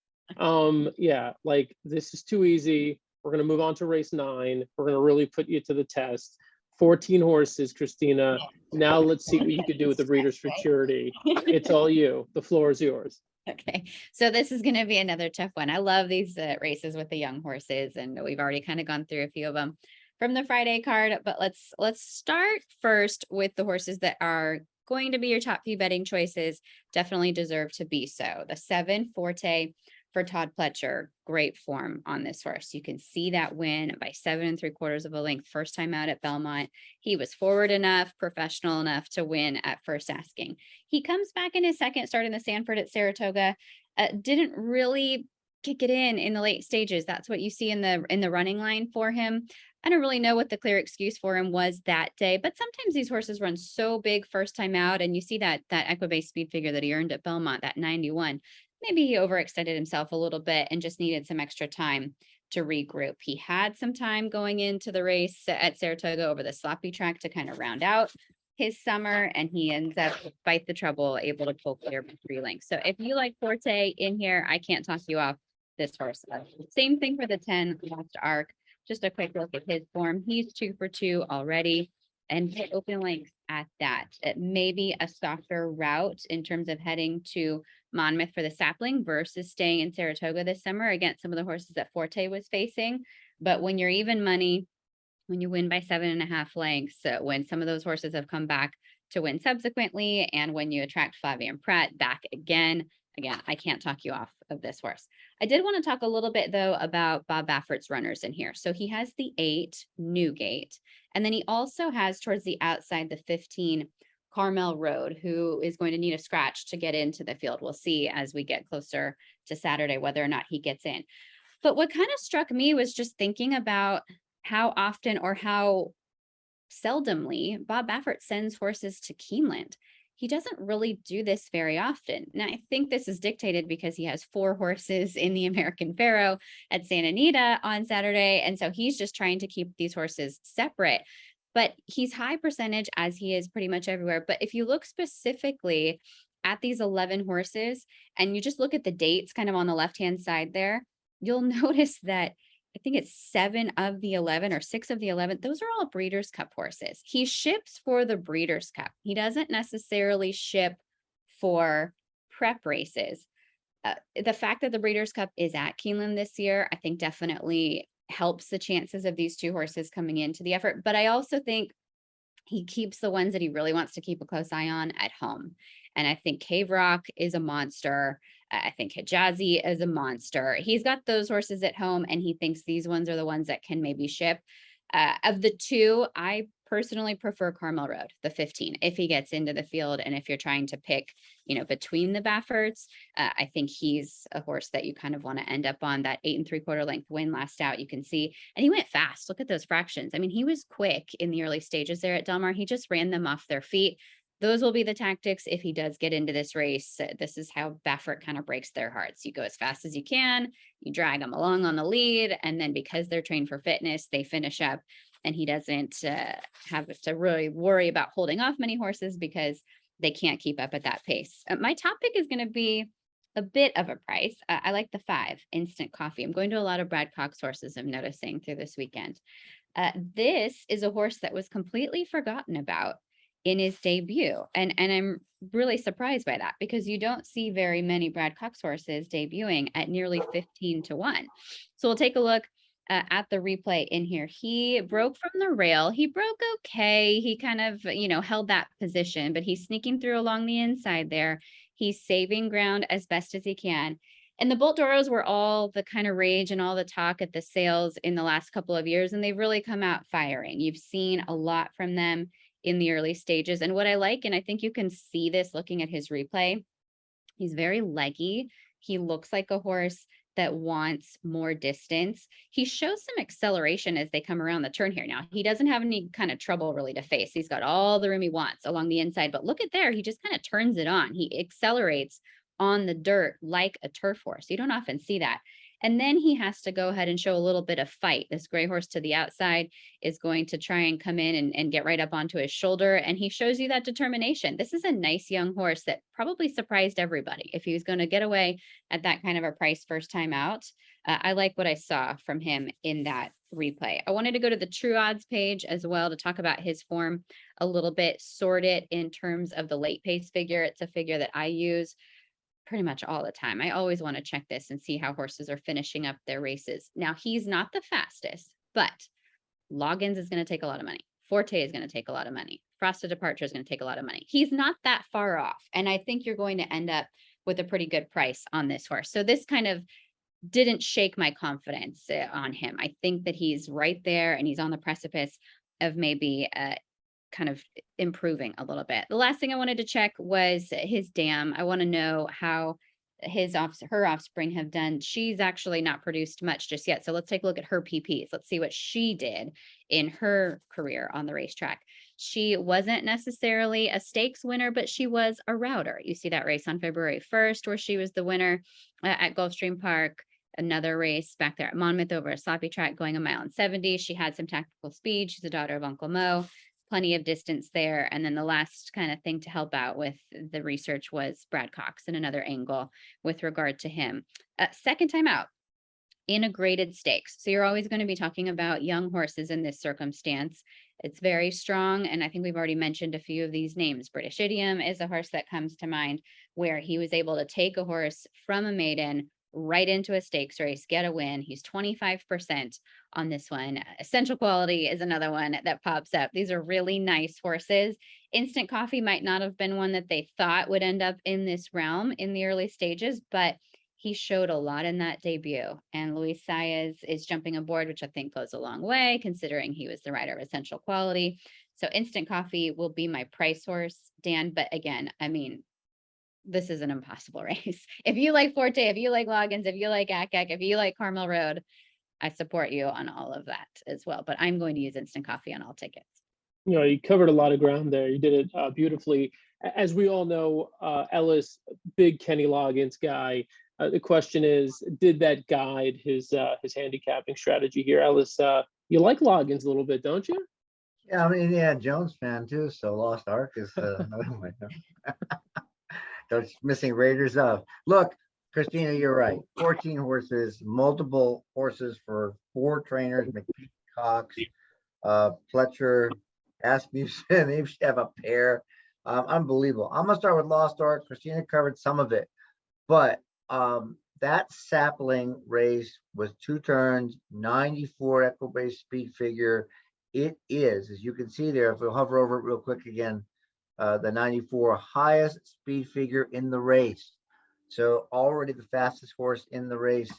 Yeah, like this is too easy. We're going to move on to race 9. We're going to really put you to the test. 14 horses, Christina. Now let's see what you could do with the Breeders' Futurity. It's all you. The floor is yours. Okay, so this is going to be another tough one. I love these races with the young horses, and we've already kind of gone through a few of them from the Friday card. But let's start first with the horses that are going to be your top few betting choices. Definitely deserve to be so. The 7 Forte for Todd Pletcher, great form on this horse. You can see that win by 7 3/4 of a length first time out at Belmont. He was forward enough, professional enough to win at first asking. He comes back in his second start in the Sanford at Saratoga. Didn't really kick it in the late stages. That's what you see in the running line for him. I don't really know what the clear excuse for him was that day, but sometimes these horses run so big first time out, and you see that Equibase speed figure that he earned at Belmont, that 91. Maybe he overextended himself a little bit and just needed some extra time to regroup. He had some time going into the race at Saratoga over the sloppy track to kind of round out his summer, and he ends up, despite the trouble, able to pull clear by 3 lengths. So if you like Forte in here, I can't talk you off this horse. Same thing for the 10 Lost Ark. Just a quick look at his form. He's 2 for 2 already, and hit open lengths at that. It may be a softer route in terms of heading to Monmouth for the sapling versus staying in Saratoga this summer against some of the horses that Forte was facing. But when you're even money, when you win by 7.5 lengths, when some of those horses have come back to win subsequently, and when you attract Flavien Prat back again, I can't talk you off of this horse. I did want to talk a little bit, though, about Bob Baffert's runners in here. So he has the 8 Newgate, and then he also has towards the outside the 15 Carmel Road, who is going to need a scratch to get into the field. We'll see as we get closer to Saturday whether or not he gets in. But what kind of struck me was just thinking about how often or how seldomly Bob Baffert sends horses to Keeneland. he doesn't really do this very often. Now, I think this is dictated because he has 4 horses in the American Pharaoh at Santa Anita on Saturday. And so he's just trying to keep these horses separate. But he's high percentage, as he is pretty much everywhere. But if you look specifically at these 11 horses and you just look at the dates kind of on the left-hand side there, you'll notice that I think it's 7 of the 11 or 6 of the 11. Those are all Breeders' Cup horses. He ships for the Breeders' Cup. He doesn't necessarily ship for prep races. The fact that the Breeders' Cup is at Keeneland this year, I think definitely helps the chances of these 2 horses coming into the effort. But I also think he keeps the ones that he really wants to keep a close eye on at home. And I think 𝗥𝗰𝗲 is a monster. I think 𝗥𝗲𝗀 is a monster. He's got those horses at home, and he thinks these ones are the ones that can maybe ship. Of the 2, I personally prefer 𝗪𝗲𝗯𝗶𝗵, the 15, if he gets into the field. And if you're trying to pick, between the Bafferts, I think he's a horse that you kind of want to end up on. That 8 3/4 length win last out, you can see, and he went fast. Look at those fractions. I mean, he was quick in the early stages there at Del Mar. He just ran them off their feet. Those will be the tactics if he does get into this race. This is how Baffert kind of breaks their hearts. You go as fast as you can, you drag them along on the lead, and then because they're trained for fitness, they finish up, and he doesn't have to really worry about holding off many horses because they can't keep up at that pace. My top pick is going to be a bit of a price. I like the 5, Instant Coffee. I'm going to a lot of Brad Cox horses, I'm noticing, through this weekend. This is a horse that was completely forgotten about in his debut. And I'm really surprised by that, because you don't see very many Brad Cox horses debuting at nearly 15 to 1. So we'll take a look at the replay in here. He broke from the rail. He broke okay. He kind of, held that position, but he's sneaking through along the inside there. He's saving ground as best as he can. And the Bolt Doros were all the kind of rage and all the talk at the sales in the last couple of years, and they've really come out firing. You've seen a lot from them in the early stages. And what I like, and I think you can see this looking at his replay, he's very leggy. He looks like a horse that wants more distance. He shows some acceleration as they come around the turn here. Now, he doesn't have any kind of trouble really to face. He's got all the room he wants along the inside, but look at there, he just kind of turns it on. He accelerates on the dirt like a turf horse. You don't often see that. And then he has to go ahead and show a little bit of fight. This gray horse to the outside is going to try and come in and get right up onto his shoulder. And he shows you that determination. This is a nice young horse that probably surprised everybody. If he was going to get away at that kind of a price first time out, I like what I saw from him in that replay. I wanted to go to the true odds page as well to talk about his form a little bit, sort it in terms of the late pace figure. It's a figure that I use pretty much all the time. I always want to check this and see how horses are finishing up their races. Now, he's not the fastest, but Loggins is going to take a lot of money. Forte is going to take a lot of money. Frosted Departure is going to take a lot of money. He's not that far off. And I think you're going to end up with a pretty good price on this horse. So this kind of didn't shake my confidence on him. I think that he's right there and he's on the precipice of maybe kind of improving a little bit. The last thing I wanted to check was his dam. I want to know how her offspring have done. She's actually not produced much just yet. So let's take a look at her PPs. Let's see what she did in her career on the racetrack. She wasn't necessarily a stakes winner, but she was a router. You see that race on February 1st where she was the winner at Gulfstream Park. Another race back there at Monmouth over a sloppy track going 1.70 miles. She had some tactical speed. She's the daughter of Uncle Mo. Plenty of distance there. And then the last kind of thing to help out with the research was Brad Cox and another angle with regard to him. Second time out in a graded stakes. So you're always going to be talking about young horses in this circumstance. It's very strong. And I think we've already mentioned a few of these names. British Idiom is a horse that comes to mind where he was able to take a horse from a maiden right into a stakes race, get a win. He's 25% on this one. Essential Quality is another one that pops up. These are really nice horses. Instant Coffee might not have been one that they thought would end up in this realm in the early stages, but he showed a lot in that debut. And Luis Saez is jumping aboard, which I think goes a long way, considering he was the rider of Essential Quality. So Instant Coffee will be my price horse, Dan. But again, I mean, this is an impossible race. If you like Forte, if you like Loggins, if you like 𝗥𝗥, if you like 𝗪𝗲𝗀, I support you on all of that as well. But I'm going to use Instant Coffee on all tickets. You covered a lot of ground there. You did it beautifully. As we all know, Ellis, big Kenny Loggins guy. The question is, did that guide his handicapping strategy here? Ellis, you like Loggins a little bit, don't you? Yeah, I mean, yeah, Jones fan too. So Lost Ark is another one. Those missing Raiders of. Look, Christina, you're right. 14 horses, multiple horses for 4 trainers: McPeak, Cox, Pletcher, Asmussen. They should have a pair. Unbelievable. I'm gonna start with Lost Ark. Christina covered some of it, but that sapling race was 2 turns, 94 Equibase speed figure. It is, as you can see there, if we'll hover over it real quick again, the 94 highest speed figure in the race. So already the fastest horse in the race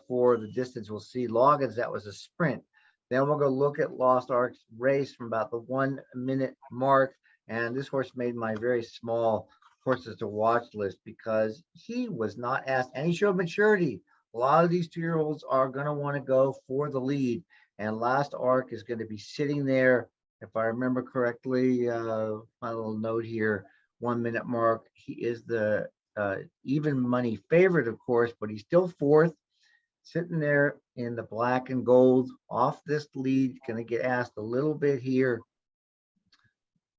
for the distance. We'll see Loggins, that was a sprint. Then we'll go look at Lost Ark's race from about the 1 minute mark. And this horse made my very small horses to watch list because he was not asked, and he showed maturity. A lot of these 2-year-olds are going to want to go for the lead, and Lost Ark is going to be sitting there. If I remember correctly, my little note here, 1 minute mark. He is the even money favorite, of course, but he's still 4th, sitting there in the black and gold off this lead. Going to get asked a little bit here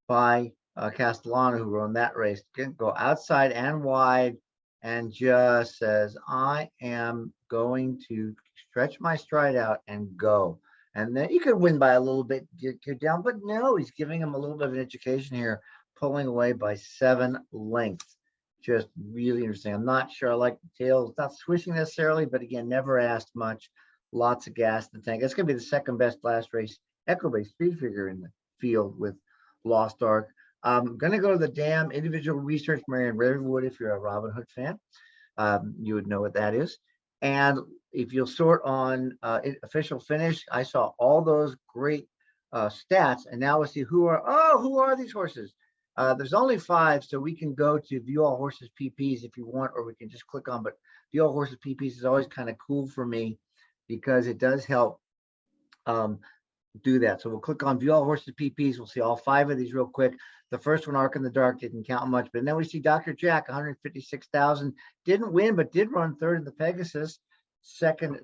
by Castellano, who won that race. Can go outside and wide and just says, I am going to stretch my stride out and go. And then you could win by a little bit, get down, but no, he's giving him a little bit of an education here, pulling away by 7 lengths. Just really interesting. I'm not sure I like the tail. It's not swishing necessarily, but again, never asked much. Lots of gas in the tank. It's going to be the second best last race Equibase speed figure in the field with Lost Ark. I'm going to go to the dam individual research, Marion Ravenwood. If you're a Robin Hood fan, you would know what that is. And if you'll sort on official finish, I saw all those great stats. And now we'll see who are these horses? There's only 5, so we can go to view all horses PPs if you want, or we can just click on, but view all horses PPs is always kind of cool for me because it does help do that. So we'll click on view all horses PPs. We'll see all 5 of these real quick. The first one, Ark in the Dark, didn't count much, but then we see Dr. Jack, 156,000, didn't win, but did run 3rd in the Pegasus, second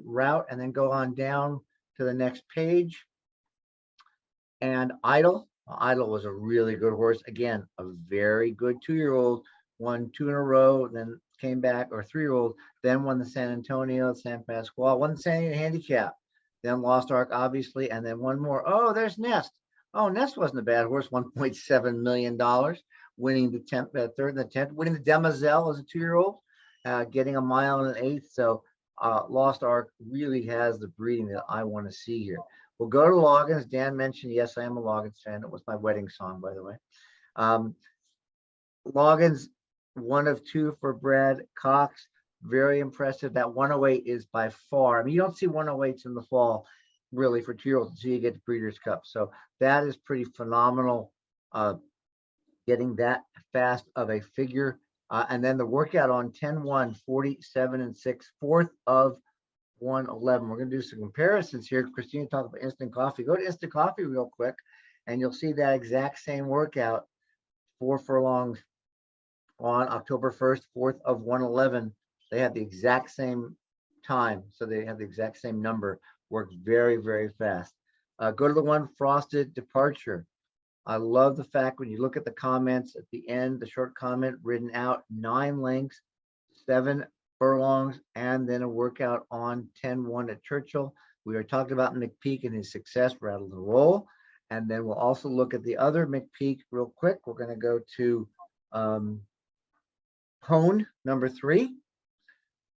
route, and then go on down to the next page. And Idol was a really good horse. Again, a very good 2-year-old, won 2 in a row, then came back, or 3-year-old, then won the San Antonio, San Pasqual, won the San Antonio Handicap, then Lost Ark, obviously, and then one more. Oh, there's Nest. Oh, Nest wasn't a bad horse, $1.7 million, winning the 10th, 3rd and the 10th, winning the Demoiselle as a 2-year-old, getting a mile and an 1/8. So Lost Ark really has the breeding that I want to see here. We'll go to Loggins. Dan mentioned, yes, I am a Loggins fan. It was my wedding song, by the way. Loggins, 1 of 2 for Brad Cox. Very impressive. That 108 is by far, I mean, you don't see 108s in the fall really for 2-year-olds until you get to Breeders' Cup. So that is pretty phenomenal, getting that fast of a figure. And then the workout on 10-1, 47 and 6, 4th of 111. We're going to do some comparisons here. Christina talked about Instant Coffee. Go to Instant Coffee real quick, and you'll see that exact same workout, 4 furlongs on October 1st, 4th of 111. They have the exact same time, so they have the exact same number. Worked very, very fast. Go to the one Frosted Departure. I love the fact when you look at the comments at the end, the short comment written out, 9 lengths, 7 furlongs, and then a workout on 10-1 at Churchill. We are talking about McPeak and his success, Rattle and Roll. And then we'll also look at the other McPeak real quick. We're going to go to Hone, number 3,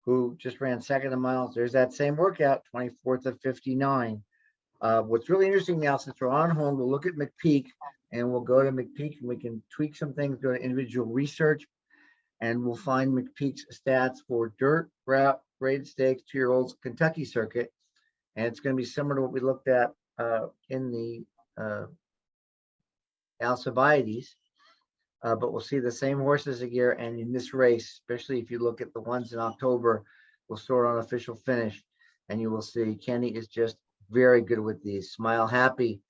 who just ran 2nd in miles. There's that same workout, 24th of 59. What's really interesting now, since we're on Hone, we'll look at McPeak, and we'll go to McPeak, and we can tweak some things, go to individual research, and we'll find McPeak's stats for dirt, route, grade stakes, 2-year-olds, Kentucky circuit. And it's going to be similar to what we looked at in the 𝗟𝗲𝗶𝗰𝗽, but we'll see the same horses again. And in this race, especially if you look at the ones in October, we'll sort on official finish, and you will see Kenny is just very good with these. Smile Happy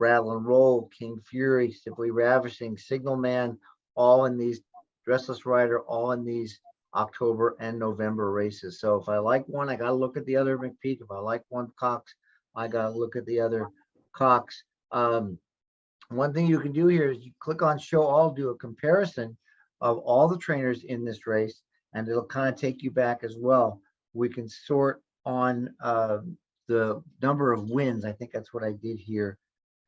Rattle and Roll, King Fury, Simply Ravishing, Signal Man, all in these, Restless Rider, all in these October and November races. So if I like one, I got to look at the other McPeak. If I like one Cox, I got to look at the other Cox. One thing you can do here is you click on Show All, do a comparison of all the trainers in this race, and it'll kind of take you back as well. We can sort on the number of wins. I think that's what I did here.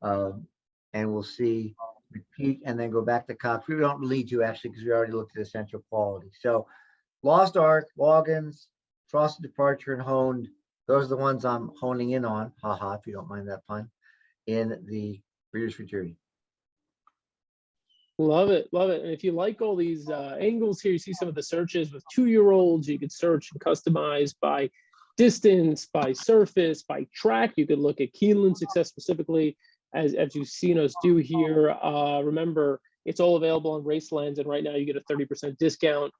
And we'll see McPeak and then go back to Cox. We don't need to actually because we already looked at essential quality. So Lost Ark, Loggins, Frosted Departure, and Honed. Those are the ones I'm honing in on. Haha, if you don't mind that pun. In the Breeders' Futurity. Love it, love it. And if you like all these angles here, you see some of the searches with 2-year-olds. You could search and customize by distance, by surface, by track. You could look at Keeneland success specifically, as you've seen us do here. Remember, it's all available on Racelens, and right now you get a 30% discount.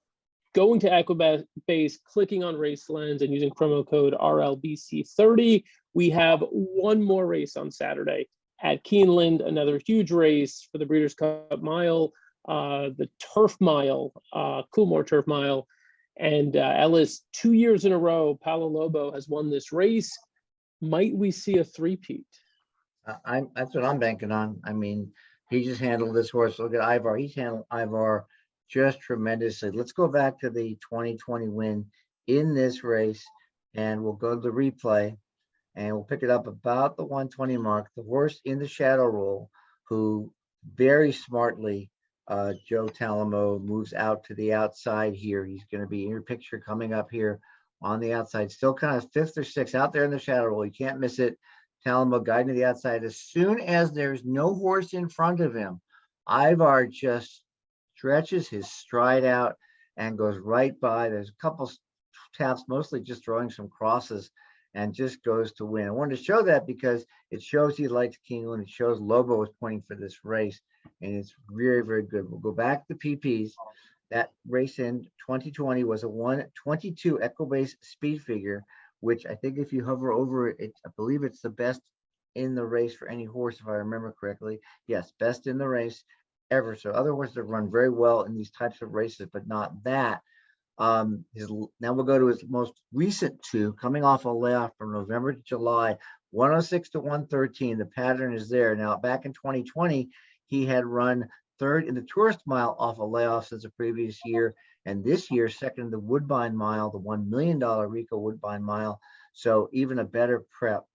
Going to Equibase, clicking on Racelens, and using promo code RLBC30. We have one more race on Saturday at Keeneland, another huge race for the Breeders' Cup Mile, the Turf Mile, Coolmore Turf Mile. And Ellis, 2 years in a row, Paulo Lobo has won this race. Might we see a three-peat? That's what I'm banking on. I mean, he just handled this horse. Look at Ivar. He's handled Ivar just tremendously. Let's go back to the 2020 win in this race, and we'll go to the replay. And we'll pick it up about the 120 mark. The horse in the shadow roll, who very smartly, Joe Talamo, moves out to the outside here. He's going to be in your picture coming up here on the outside, still kind of 5th or 6th out there in the shadow roll. You can't miss it. Talamo guiding to the outside. As soon as there's no horse in front of him, Ivar just stretches his stride out and goes right by. There's a couple taps, mostly just throwing some crosses, and just goes to win. I wanted to show that because it shows he likes Keeneland. It shows Lobo was pointing for this race, and it's very, very good. We'll go back to PPs. That race in 2020 was a 1:22 Equibase speed figure, which I think if you hover over it, I believe it's the best in the race for any horse, if I remember correctly. Yes, best in the race ever. So other horses have run very well in these types of races, but not that. Now we'll go to his most recent 2, coming off a layoff from November to July, 106 to 113. The pattern is there. Now, back in 2020, he had run 3rd in the Tourist Mile off a layoff since the previous year, and this year 2nd in the Woodbine Mile, the $1 million Rico Woodbine Mile. So even a better prep.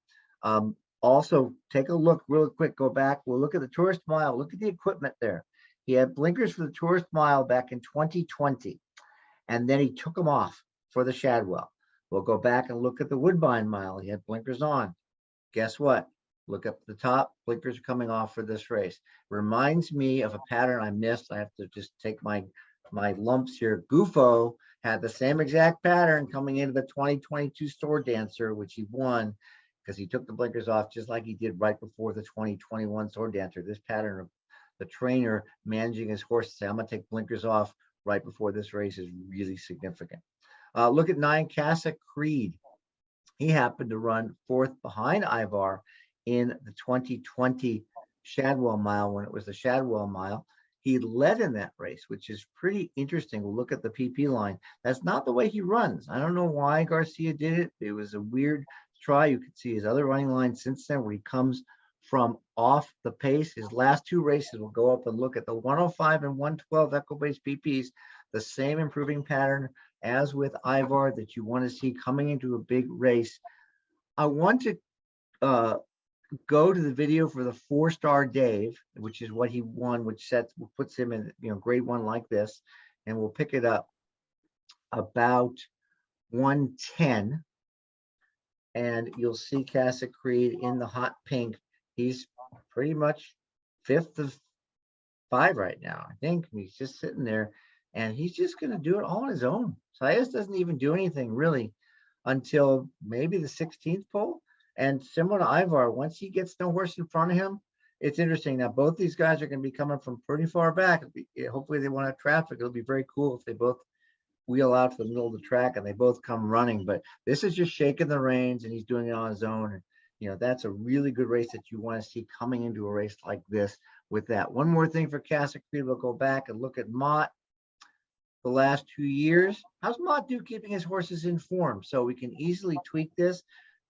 Also, take a look real quick. Go back. We'll look at the Tourist Mile. Look at the equipment there. He had blinkers for the Tourist Mile back in 2020. And then he took them off for the Shadwell. We'll go back and look at the Woodbine Mile. He had blinkers on. Guess what? Look up at the top. Blinkers are coming off for this race. Reminds me of a pattern I missed. I have to just take my lumps here. 𝗪𝗪𝗲 had the same exact pattern coming into the 2022 Store Dancer, which he won because he took the blinkers off just like he did right before the 2021 Store Dancer. This pattern of the trainer managing his horse to say, I'm going to take blinkers off right before this race is really significant. Look at 9 Casa Creed. He happened to run 4th behind Ivar in the 2020 Shadwell Mile when it was the Shadwell Mile. He led in that race, which is pretty interesting. We'll look at the PP line. That's not the way he runs. I don't know why Garcia did it. It was a weird try. You could see his other running line since then where he comes from off the pace. His last 2 races, we'll go up and look at the 105 and 112 Equibase PPs, the same improving pattern as with Ivar that you want to see coming into a big race. I want to go to the video for the 4-star Dave, which is what he won, which puts him in grade 1 like this, and we'll pick it up about 110, and you'll see Casa Creed in the hot pink. He's pretty much 5th of 5 right now. I think he's just sitting there, and he's just going to do it all on his own. Saez doesn't even do anything really until maybe the 16th pole. And similar to Ivar, once he gets no horse in front of him, it's interesting. Now, both these guys are going to be coming from pretty far back. Hopefully they won't have traffic. It'll be very cool if they both wheel out to the middle of the track and they both come running. But this is just shaking the reins, and he's doing it on his own. You know, that's a really good race that you want to see coming into a race like this with that. One more thing for Casa Creed, we'll go back and look at Mott the last 2 years. How's Mott do keeping his horses in form? So we can easily tweak this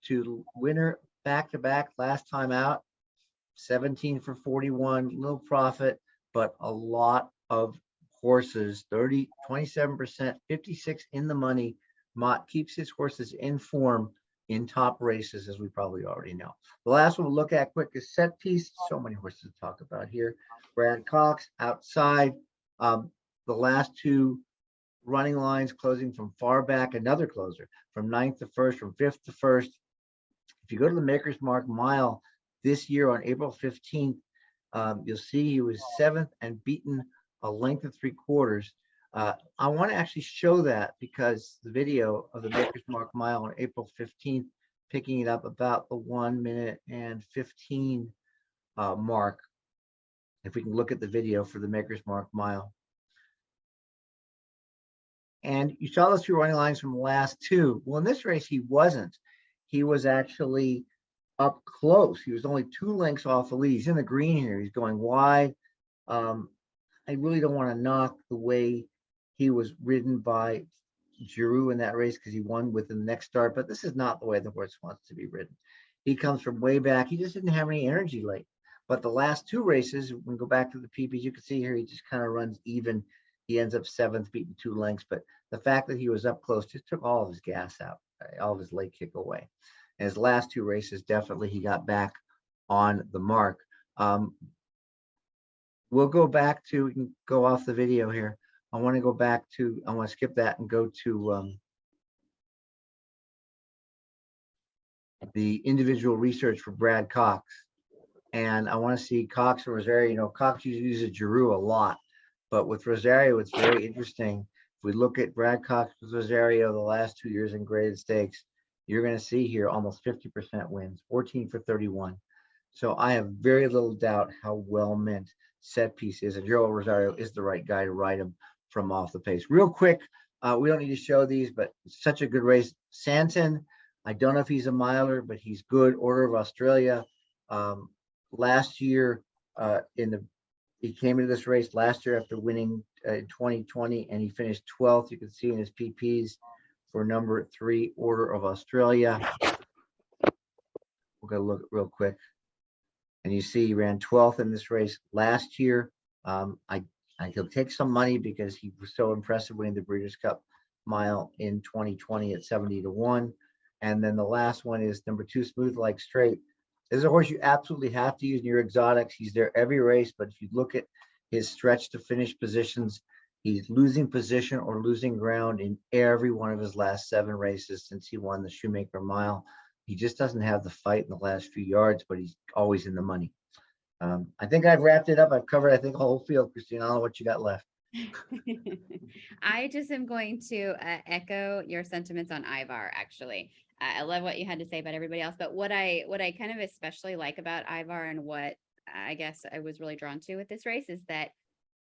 to winner back-to-back last time out, 17 for 41, little profit, but a lot of horses, 27%, 56 in the money. Mott keeps his horses in form in top races, as we probably already know. The last one we'll look at quick is Set Piece. So many horses to talk about here. Brad Cox outside. The last two running lines closing from far back, another closer from 9th to 1st, from 5th to 1st. If you go to the Maker's Mark Mile this year on April 15th, you'll see he was 7th and beaten a length of 3/4. I want to actually show that because the video of the Maker's Mark Mile on April 15th, picking it up about the 1 minute and 15 mark. If we can look at the video for the Maker's Mark Mile. And you saw those two running lines from the last two. Well, in this race, he wasn't. He was actually up close. He was only 2 lengths off the lead. He's in the green here. He's going wide. I really don't want to knock the way he was ridden by 𝗔𝗃 in that race because he won with the next start, but this is not the way the horse wants to be ridden. He comes from way back. He just didn't have any energy late. But the last 2 races, when we go back to the PPs, you can see here he just kind of runs even. He ends up 7th, beating 2 lengths. But the fact that he was up close just took all of his gas out, all of his leg kick away. And his last 2 races, definitely he got back on the mark. We'll go back to, we can go off the video here. I want to skip that and go to the individual research for Brad Cox. And I want to see Cox and Rosario. You know, Cox uses 𝗔𝗃 a lot, but with Rosario, it's very interesting. If we look at Brad Cox with Rosario the last 2 years in graded stakes, you're going to see here almost 50% wins, 14 for 31. So I have very little doubt how well meant Set Piece is, and Joe Rosario is the right guy to ride him from off the pace. Real quick, we don't need to show these, but it's such a good race. Santon, I don't know if he's a miler, but he's good. Order of Australia. Last year, he came into this race last year after winning in 2020, and he finished 12th. You can see in his PPs for number 3, Order of Australia. We're going to look real quick. And you see he ran 12th in this race last year. He'll take some money because he was so impressive winning the Breeders' Cup Mile in 2020 at 70 to 1. And then the last one is number 2, Smooth Like Straight. This is a horse you absolutely have to use in your exotics. He's there every race, but if you look at his stretch to finish positions, he's losing position or losing ground in every one of his last 7 races since he won the Shoemaker Mile. He just doesn't have the fight in the last few yards, but he's always in the money. I think I've wrapped it up. I've covered, I think, the whole field. Christina, I don't know what you got left. I just am going to echo your sentiments on Ivar, actually. I love what you had to say about everybody else, but what I kind of especially like about Ivar and what I guess I was really drawn to with this race is that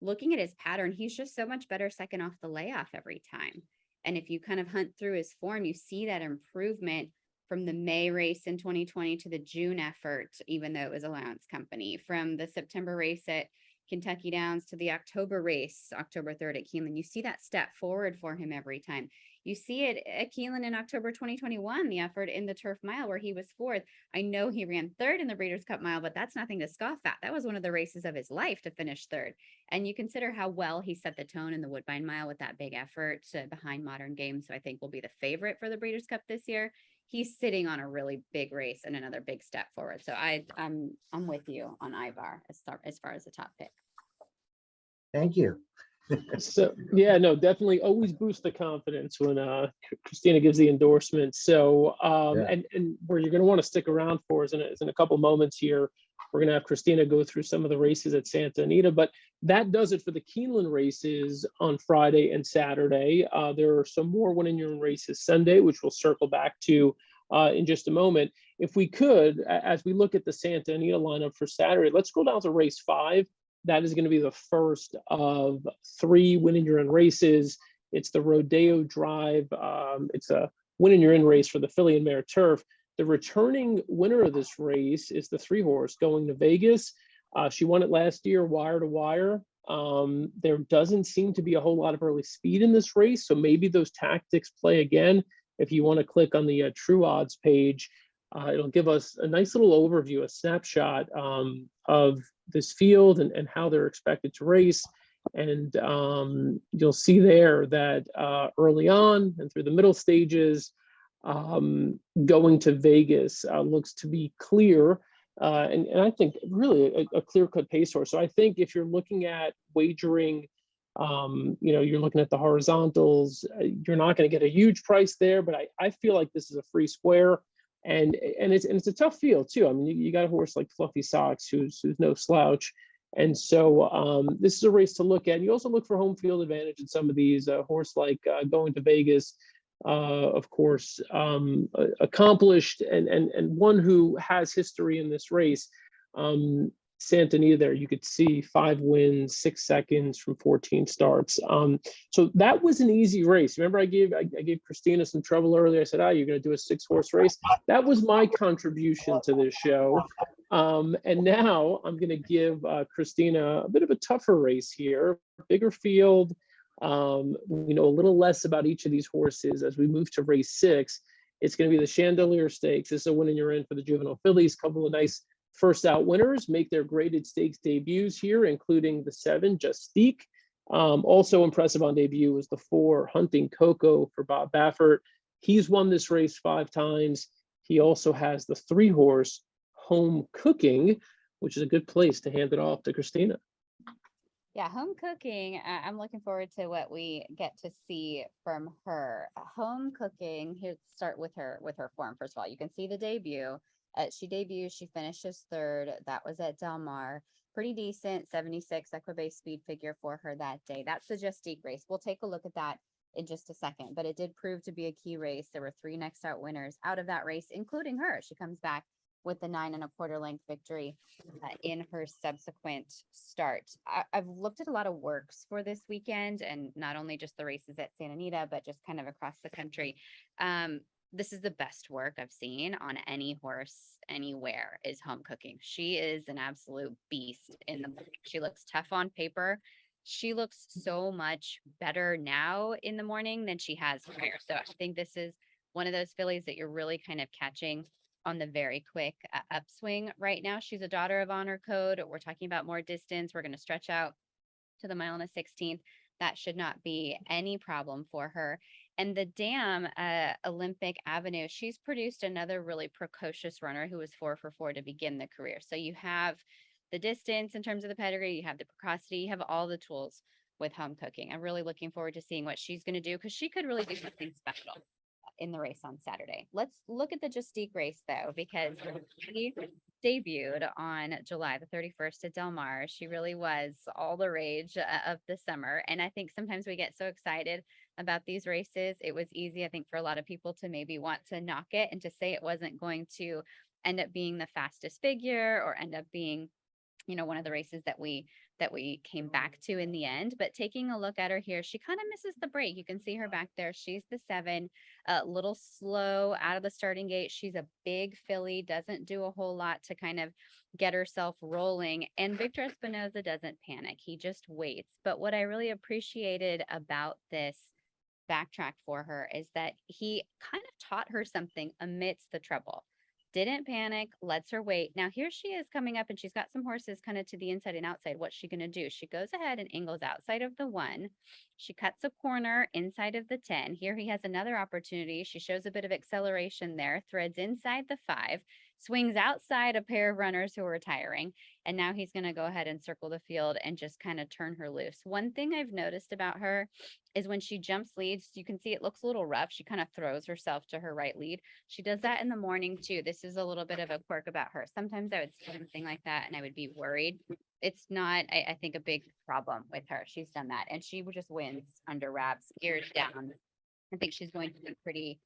looking at his pattern, he's just so much better second off the layoff every time. And if you kind of hunt through his form, you see that improvement from the May race in 2020 to the June effort, even though it was Allowance Company, from the September race at Kentucky Downs to the October race, October 3rd at Keeneland. You see that step forward for him every time. You see it at Keeneland in October 2021, the effort in the Turf Mile where he was 4th. I know he ran 3rd in the Breeders' Cup Mile, but that's nothing to scoff at. That was one of the races of his life to finish 3rd. And you consider how well he set the tone in the Woodbine Mile with that big effort behind Modern Games, so I think will be the favorite for the Breeders' Cup this year. He's sitting on a really big race and another big step forward. So I'm with you on Ivar as far as the top pick. Thank you. So yeah, no, definitely always boost the confidence when Christina gives the endorsement. So and where you're going to want to stick around for is in a couple moments here. We're going to have Christina go through some of the races at Santa Anita, but that does it for the Keeneland races on Friday and Saturday. There are some more Win in Your Own races Sunday, which we'll circle back to in just a moment. If we could, as we look at the Santa Anita lineup for Saturday, let's scroll down to race 5. That is going to be the first of 3 Win in Your Own races. It's the Rodeo Drive. It's a Win in Your Own race for the filly and mare turf. The returning winner of this race is the 3-horse going to Vegas. She won it last year, wire to wire. There doesn't seem to be a whole lot of early speed in this race, so maybe those tactics play again. If you want to click on the true odds page, it'll give us a nice little overview, a snapshot of this field and how they're expected to race. And you'll see there that early on and through the middle stages, going to Vegas looks to be clear. And I think really a clear-cut pace horse. So I think if you're looking at wagering, you're looking at the horizontals, you're not going to get a huge price there, but I feel like this is a free square. And it's a tough field too. I mean, you got a horse like Fluffy Socks, who's no slouch. And so this is a race to look at. You also look for home field advantage in some of these. A horse like going to Vegas, of course, accomplished and one who has history in this race. Anita there, you could see 5 wins, 6 seconds from 14 starts. So that was an easy race. Remember, I gave Christina some trouble earlier. I said, you're going to do a 6-horse race. That was my contribution to this show. And now I'm going to give Christina a bit of a tougher race here, bigger field. We know a little less about each of these horses as we move to race 6. It's going to be the Chandelier Stakes. This is a win and you're in for the Juvenile fillies. Couple of nice first out winners make their graded stakes debuts here, including the 7, 𝗥𝗰𝗲. Also impressive on debut was the 4, Hunting Coco for Bob Baffert. He's won this race 5 times. He also has the 3-horse Home Cooking, which is a good place to hand it off to Christina. Yeah, Home Cooking. I'm looking forward to what we get to see from her. Home Cooking. Let's start with her form. First of all, you can see the debut. She debuted. She finishes 3rd. That was at Del Mar. Pretty decent 76 Equibase speed figure for her that day. That's the 𝗥𝗰𝗲 race. We'll take a look at that in just a second, but it did prove to be a key race. There were 3 next out winners out of that race, including her. She comes back with the 9 1/4 length victory in her subsequent start. I've looked at a lot of works for this weekend, and not only just the races at Santa Anita, but just kind of across the country. This is the best work I've seen on any horse anywhere is Home Cooking. She is an absolute beast in the morning. She looks tough on paper. She looks so much better now in the morning than she has prior. So I think this is one of those fillies that you're really kind of catching on the very quick upswing right now. She's a daughter of Honor Code. We're talking about more distance. We're going to stretch out to the 1 1/16. That should not be any problem for her. And the dam, Olympic Avenue, she's produced another really precocious runner who was 4 for 4 to begin the career. So you have the distance in terms of the pedigree, you have the precocity, you have all the tools with Home Cooking. I'm really looking forward to seeing what she's going to do, because she could really do something special in the race on Saturday. Let's look at the 𝗥𝗰𝗲 race though, because she debuted on July the 31st at Del Mar. She really was all the rage of the summer. And I think sometimes we get so excited about these races. It was easy, I think, for a lot of people to maybe want to knock it and to say it wasn't going to end up being the fastest figure or end up being, one of the races that we came back to in the end. But taking a look at her here, she kind of misses the break. You can see her back there. She's the 7, a little slow out of the starting gate. She's a big filly, doesn't do a whole lot to kind of get herself rolling. And Victor Espinoza doesn't panic. He just waits. But what I really appreciated about this backtrack for her is that he kind of taught her something amidst the trouble. Didn't panic, lets her wait. Now here she is coming up, and she's got some horses kind of to the inside and outside. What's she going to do? She goes ahead and angles outside of the 1. She cuts a corner inside of the 10. Here he has another opportunity. She shows a bit of acceleration there, threads inside the 5, swings outside a pair of runners who are retiring. And now he's going to go ahead and circle the field and just kind of turn her loose. One thing I've noticed about her is when she jumps leads, you can see it looks a little rough. She kind of throws herself to her right lead. She does that in the morning too. This is a little bit of a quirk about her. Sometimes I would see something like that and I would be worried. It's not, I think, a big problem with her. She's done that, and she just wins under wraps, gears down. I think she's going to be pretty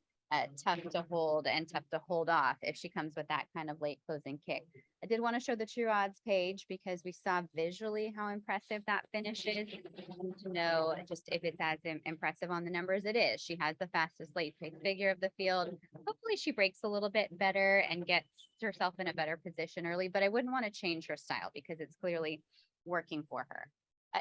tough to hold and tough to hold off if she comes with that kind of late closing kick. I did want to show the true odds page because we saw visually how impressive that finish is. To know just if it's as impressive on the numbers, it is. She has the fastest late pace figure of the field. Hopefully she breaks a little bit better and gets herself in a better position early, but I wouldn't want to change her style because it's clearly working for her.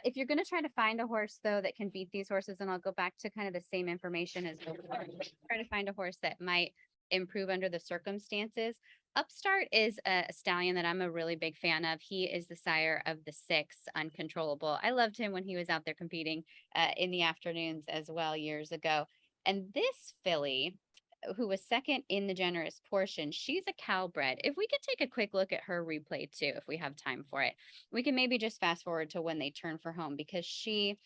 If you're going to try to find a horse, though, that can beat these horses, and I'll go back to kind of the same information as before, try to find a horse that might improve under the circumstances. Upstart is a stallion that I'm a really big fan of. He is the sire of the 6 Uncontrollable. I loved him when he was out there competing in the afternoons as well years ago. And this filly, who was second in the generous portion, she's a Cal-bred. If we could take a quick look at her replay too, if we have time for it, we can maybe just fast forward to when they turn for home, because she,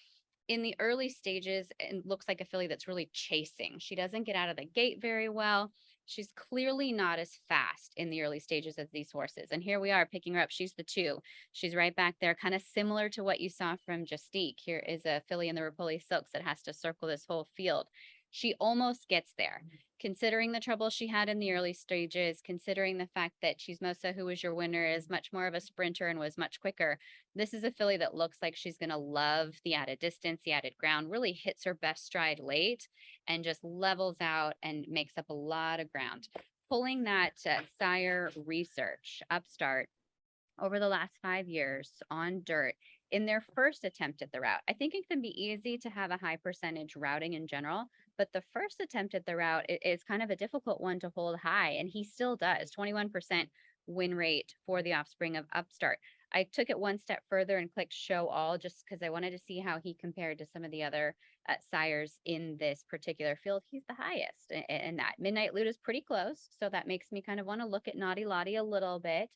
in the early stages, and looks like a filly that's really chasing. She doesn't get out of the gate very well. She's clearly not as fast in the early stages as these horses. And here we are picking her up. She's the 2. She's right back there, kind of similar to what you saw from 𝗥𝗃𝗃. Here is a filly in the Rapoli Silks that has to circle this whole field. She almost gets there, considering the trouble she had in the early stages, considering the fact that Chismosa, who was your winner, is much more of a sprinter and was much quicker. This is a filly that looks like she's going to love the added distance, the added ground, really hits her best stride late and just levels out and makes up a lot of ground. Pulling that sire research, Upstart, over the last 5 years on dirt, in their first attempt at the route. I think it can be easy to have a high percentage routing in general, but the first attempt at the route is kind of a difficult one to hold high, and he still does. 21% win rate for the offspring of Upstart. I took it one step further and clicked show all just because I wanted to see how he compared to some of the other sires in this particular field. He's the highest, and that Midnight Loot is pretty close, so that makes me kind of want to look at Naughty Lottie a little bit,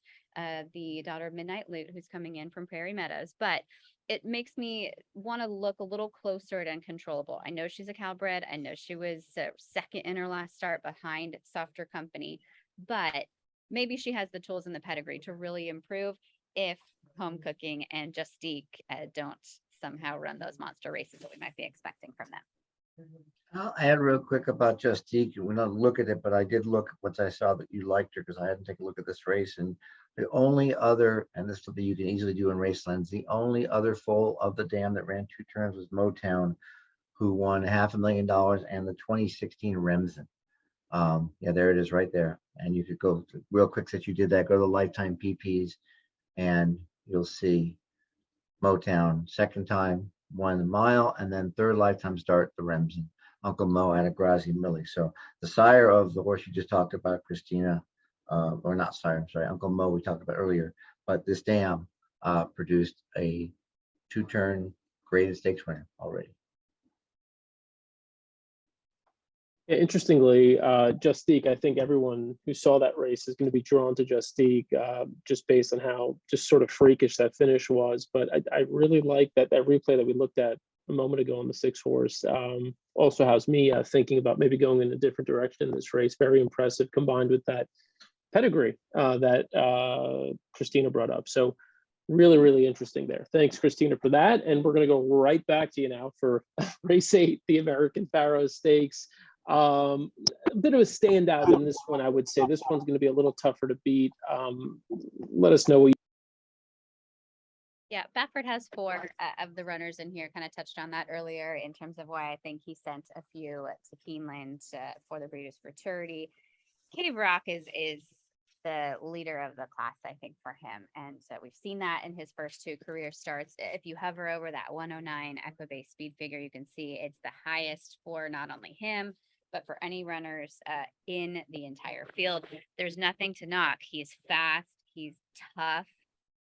the daughter of Midnight Loot, who's coming in from Prairie Meadows, but it makes me want to look a little closer at Uncontrollable. I know she's a Cal-bred. I know she was second in her last start behind Softer Company, but maybe she has the tools and the pedigree to really improve if Home Cooking and 𝗥𝗃𝗃 don't somehow run those monster races that we might be expecting from them. I'll add real quick about 𝗥𝗃𝗃. We're not look at it, but I did look once I saw that you liked her, because I hadn't taken a look at this race. And the only other, and this will be you can easily do in Race Lens, the only other foal of the dam that ran 2 turns was Motown, who won $500,000, and the 2016 Remsen. Yeah, there it is right there. And you could go real quick since you did that, go to the lifetime PPs, and you'll see Motown second time won the mile, and then third lifetime start the Remsen. Uncle Mo at 𝗥𝗰𝗲 So the sire of the horse you just talked about, Christina, or not sire, I'm sorry, Uncle Mo we talked about earlier, but this dam produced a 2-turn graded stakes winner already. Yeah, interestingly, 𝗥𝗃𝗃, I think everyone who saw that race is going to be drawn to 𝗥𝗃𝗃 just based on how just sort of freakish that finish was. But I really like that replay that we looked at a moment ago on the 6 horse. Also has me thinking about maybe going in a different direction in this race. Very impressive, combined with that pedigree that Christina brought up. So really, really interesting there. Thanks, Christina, for that. And we're going to go right back to you now for race 8, the American Pharaoh Stakes. A bit of a standout in this one, I would say. This one's going to be a little tougher to beat. Let us know what you. Yeah, Baffert has 4 of the runners in here. Kind of touched on that earlier in terms of why I think he sent a few to Keeneland for the Breeders' Futurity. Cave Rock is the leader of the class, I think, for him. And so we've seen that in his first 2 career starts. If you hover over that 109 Equibase speed figure, you can see it's the highest for not only him, but for any runners in the entire field. There's nothing to knock. He's fast, he's tough,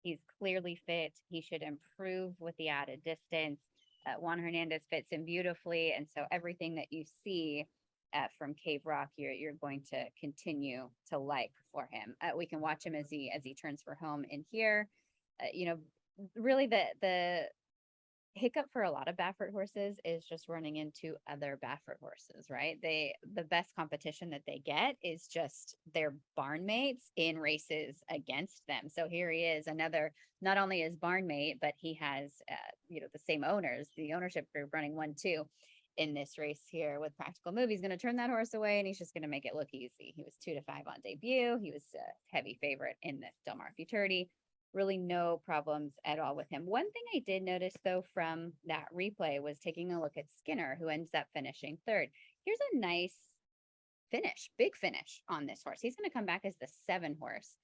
he's clearly fit. He should improve with the added distance. Juan Hernandez fits in beautifully. And so everything that you see from Cave Rock, you're going to continue to like for him. We can watch him as he turns for home in here. Really the hiccup for a lot of Baffert horses is just running into other Baffert horses, right? The best competition that they get is just their barn mates in races against them. So here he is, another, not only his barn mate, but he has the same owners, the ownership group running 1-2. in this race here with Practical Move. He's going to turn that horse away and he's just going to make it look easy. He was 2-5 on debut. He was a heavy favorite in the 𝗟𝗏𝗯𝗏. Really no problems at all with him. One thing I did notice though from that replay was taking a look at Skinner, who ends up finishing third. Here's a nice finish, big finish on this horse. He's going to come back as the 7 horse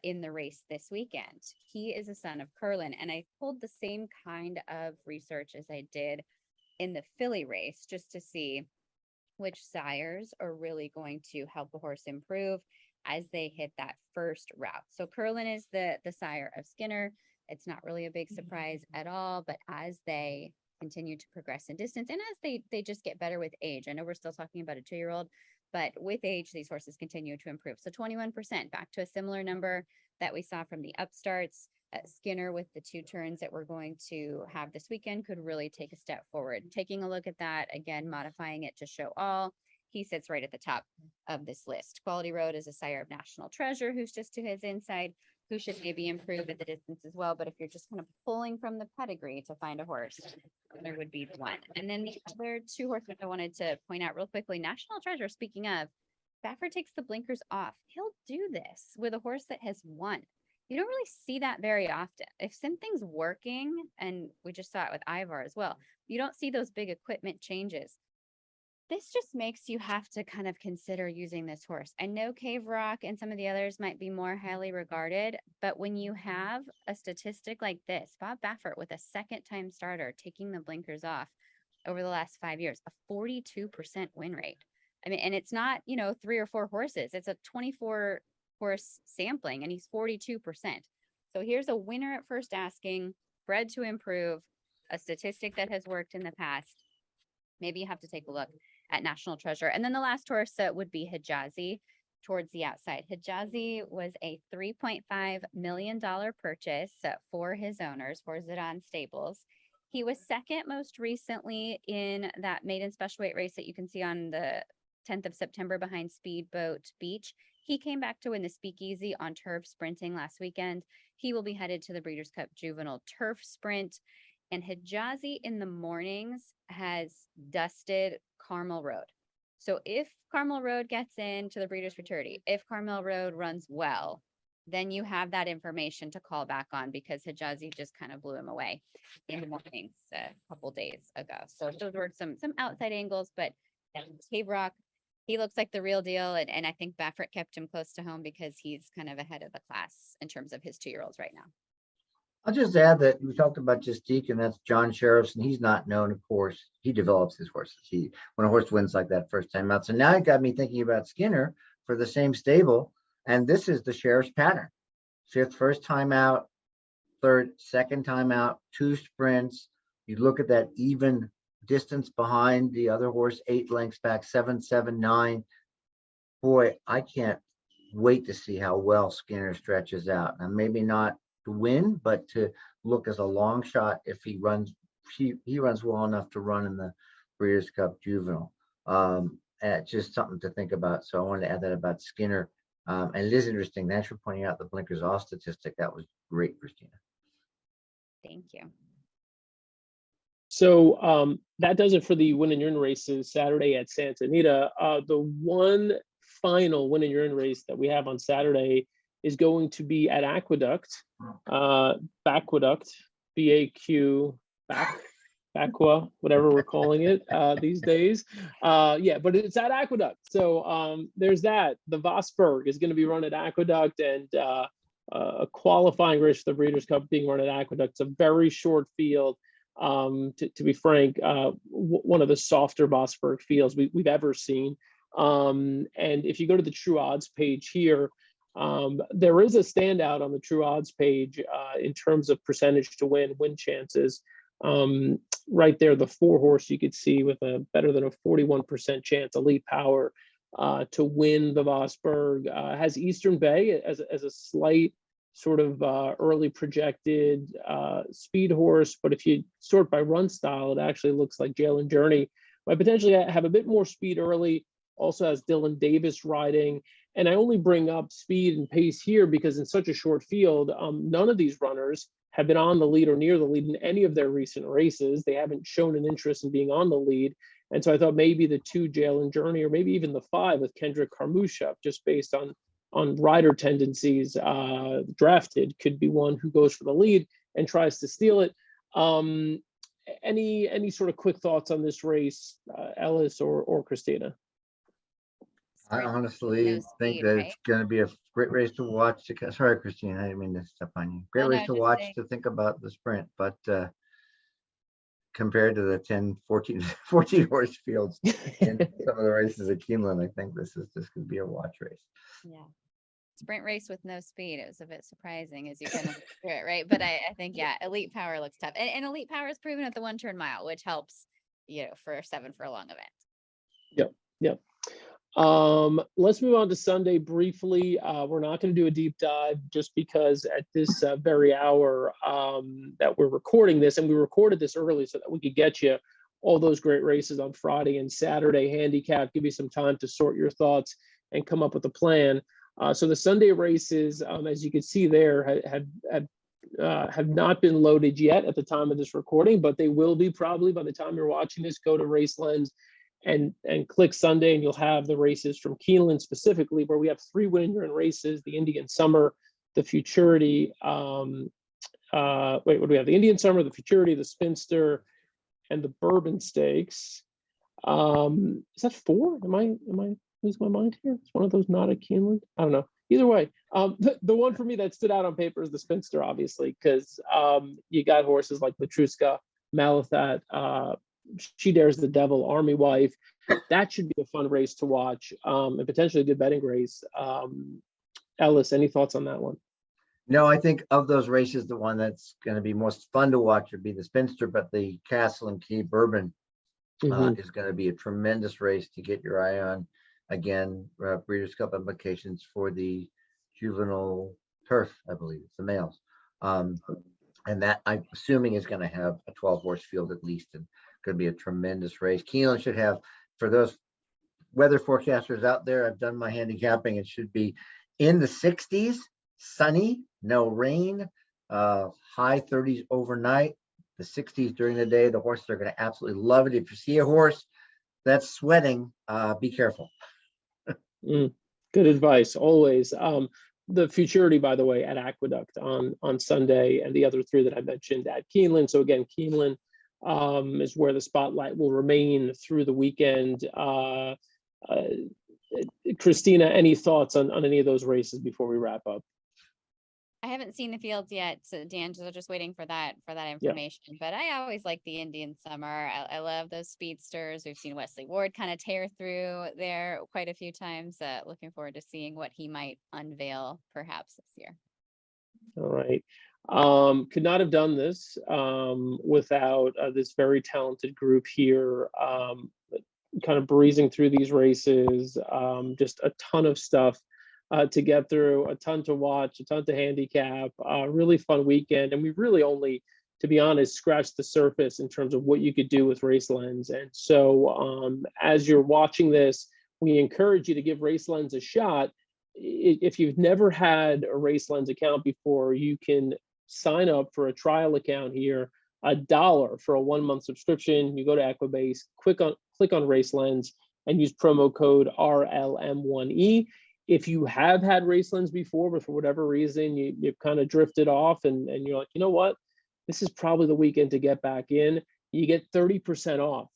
in the race this weekend. He is a son of Curlin, and I pulled the same kind of research as I did in the filly race just to see which sires are really going to help the horse improve as they hit that first route. So Curlin is the sire of Skinner. It's not really a big surprise at all, but as they continue to progress in distance and as they just get better with age, I know we're still talking about a 2-year-old, but with age, these horses continue to improve. So 21%, back to a similar number that we saw from the upstarts. Skinner with the 2 turns that we're going to have this weekend could really take a step forward. Taking a look at that, again, modifying it to show all, he sits right at the top of this list. Quality Road is a sire of National Treasure, who's just to his inside, who should maybe improve at the distance as well. But if you're just kind of pulling from the pedigree to find a horse, there would be one. And then the other 2 horses I wanted to point out real quickly, National Treasure, speaking of, Baffert takes the blinkers off. He'll do this with a horse that has won. You don't really see that very often. If something's working, and we just saw it with Ivar as well, you don't see those big equipment changes. This just makes you have to kind of consider using this horse. I know Cave Rock and some of the others might be more highly regarded, but when you have a statistic like this, Bob Baffert with a 2nd-time starter taking the blinkers off over the last 5 years, a 42% win rate. I mean, and it's not, 3 or 4 horses. It's a 24 horse sampling, and he's 42%. So here's a winner at first asking, bred to improve, a statistic that has worked in the past. Maybe you have to take a look at National Treasure. And then the last horse would be 𝗪𝗪𝗄 towards the outside. 𝗪𝗪𝗄 was a $3.5 million purchase for his owners, for Zidane Stables. He was 2nd most recently in that maiden special weight race that you can see on the 10th of September behind Speedboat Beach. He came back to win the Speakeasy on turf sprinting last weekend. He will be headed to the Breeders' Cup Juvenile Turf Sprint. And 𝗪𝗪𝗄 in the mornings has dusted Carmel Road. So if Carmel Road gets into the Breeders' Futurity, if Carmel Road runs well, then you have that information to call back on, because 𝗪𝗪𝗄 just kind of blew him away in the mornings a couple days ago. So those were some outside angles, but Cave Rock, he looks like the real deal. And I think Baffert kept him close to home because he's kind of ahead of the class in terms of his 2-year-olds right now. I'll just add that we talked about Jessamine, and that's John Sheriff's, and he's not known, of course. He develops his horses. When a horse wins like that first time out. So now it got me thinking about Skinner for the same stable, and this is the Sheriff's pattern. 5th first time out, 3rd second time out, 2 sprints. You look at that even distance behind the other horse, 8 lengths back, 7, 7, 9. Boy, I can't wait to see how well Skinner stretches out. And maybe not to win, but to look as a long shot if he runs well enough to run in the Breeders' Cup Juvenile. And it's just something to think about. So I wanted to add that about Skinner. And it is interesting. Thanks for pointing out the blinkers off statistic. That was great, Christina. Thank you. So that does it for the win and urn races Saturday at Santa Anita. The one final win and urn race that we have on Saturday is going to be at Aqueduct, Backqueduct, BAQ, Bacqua, whatever we're calling it these days. Yeah, but it's at Aqueduct. So there's that. The Vosberg is going to be run at Aqueduct, and a qualifying race for the Breeders' Cup being run at Aqueduct. It's a very short field. To be frank, one of the softer Vosberg fields we've ever seen. And if you go to the True Odds page here, there is a standout on the True Odds page in terms of percentage to win chances. Right there, the 4 horse you could see with a better than a 41% chance, Elite Power, to win the Vosberg. Has Eastern Bay as a slight sort of early projected speed horse, but if you sort by run style, it actually looks like Jalen Journey might potentially have a bit more speed early. Also has Dylan Davis riding. And I only bring up speed and pace here because in such a short field, none of these runners have been on the lead or near the lead in any of their recent races. They haven't shown an interest in being on the lead. And so I thought maybe the 2 Jail and Journey, or maybe even the 5 with 𝗪𝗃𝗃, just based on rider tendencies drafted, could be one who goes for the lead and tries to steal it. Any sort of quick thoughts on this race, Ellis or Christina? I Sprint, honestly no think speed, that right? it's going to be a great race to watch. Sorry, Christine, I didn't mean to step on you. Great Oh, race no, to just watch, saying. to think about the sprint, but compared to the 10, 14, 14 horse fields in some of the races at Keeneland, I think this is just going to be a watch race. Yeah. Sprint race with no speed. It was a bit surprising as you kind of look through it, right? But I think, yeah, Elite Power looks tough. And Elite Power is proven at the 1 turn mile, which helps, for a 7 furlong event. Yep. Let's move on to Sunday briefly. We're not going to do a deep dive just because at this very hour that we're recording this, and we recorded this early so that we could get you all those great races on Friday and Saturday handicap, give you some time to sort your thoughts and come up with a plan. So the Sunday races, as you can see there, have not been loaded yet at the time of this recording, but they will be probably by the time you're watching this. Go to Race Lens and click Sunday, and you'll have the races from Keeneland specifically, where we have 3 win-and-run races: the Indian Summer, the Futurity. What do we have? The Indian Summer, the Futurity, the Spinster, and the Bourbon Stakes. Is that 4? Am I losing my mind here? It's one of those not at Keeneland. I don't know. Either way, the one for me that stood out on paper is the Spinster, obviously, because you got horses like 𝗪𝗡𝗏, Malathat, She Dares the Devil, Army Wife. That should be a fun race to watch, and potentially a good betting race. Ellis, any thoughts on that one? No, I think of those races, the one that's going to be most fun to watch would be the Spinster, but the Castle and Key Bourbon is going to be a tremendous race to get your eye on. Again, Breeders' Cup implications for the Juvenile turf, I believe it's the males. And that I'm assuming is going to have a 12 horse field at least, and going to be a tremendous race. Keeneland should have, for those weather forecasters out there, I've done my handicapping. It should be in the 60s, sunny, no rain, high 30s overnight, the 60s during the day. The horses are going to absolutely love it. If you see a horse that's sweating, be careful. Good advice, always. The Futurity, by the way, at Aqueduct on Sunday, and the other 3 that I mentioned at Keeneland. So again, Keeneland is where the spotlight will remain through the weekend. Christina, any thoughts on any of those races before we wrap up? I haven't seen the fields yet, so D'Angelo, just waiting for that information. But I always like the Indian Summer. I love those speedsters. We've seen Wesley Ward kind of tear through there quite a few times. Looking forward to seeing what he might unveil perhaps this year. All right. Could not have done this without this very talented group here, kind of breezing through these races. Just a ton of stuff to get through, a ton to watch, a ton to handicap, really fun weekend. And we really only, to be honest, scratched the surface in terms of what you could do with Race Lens. And so as you're watching this, we encourage you to give Race Lens a shot. If you've never had a Race Lens account before, you can sign up for a trial account here, $1 for a 1-month subscription. You go to Equibase, click on Race Lens, and use promo code RLM1E. If you have had Race Lens before, but for whatever reason you've kind of drifted off and you're like, you know what, this is probably the weekend to get back in, you get 30% off.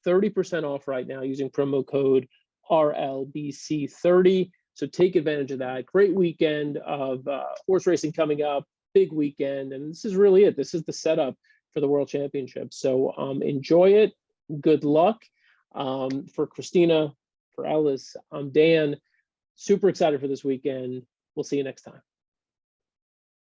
30% off right now using promo code RLBC30. So take advantage of that. Great weekend of horse racing coming up, big weekend. And this is really it. This is the setup for the World Championship. So enjoy it. Good luck. For Christina, for Ellis, I'm Dan. Super excited for this weekend. We'll see you next time.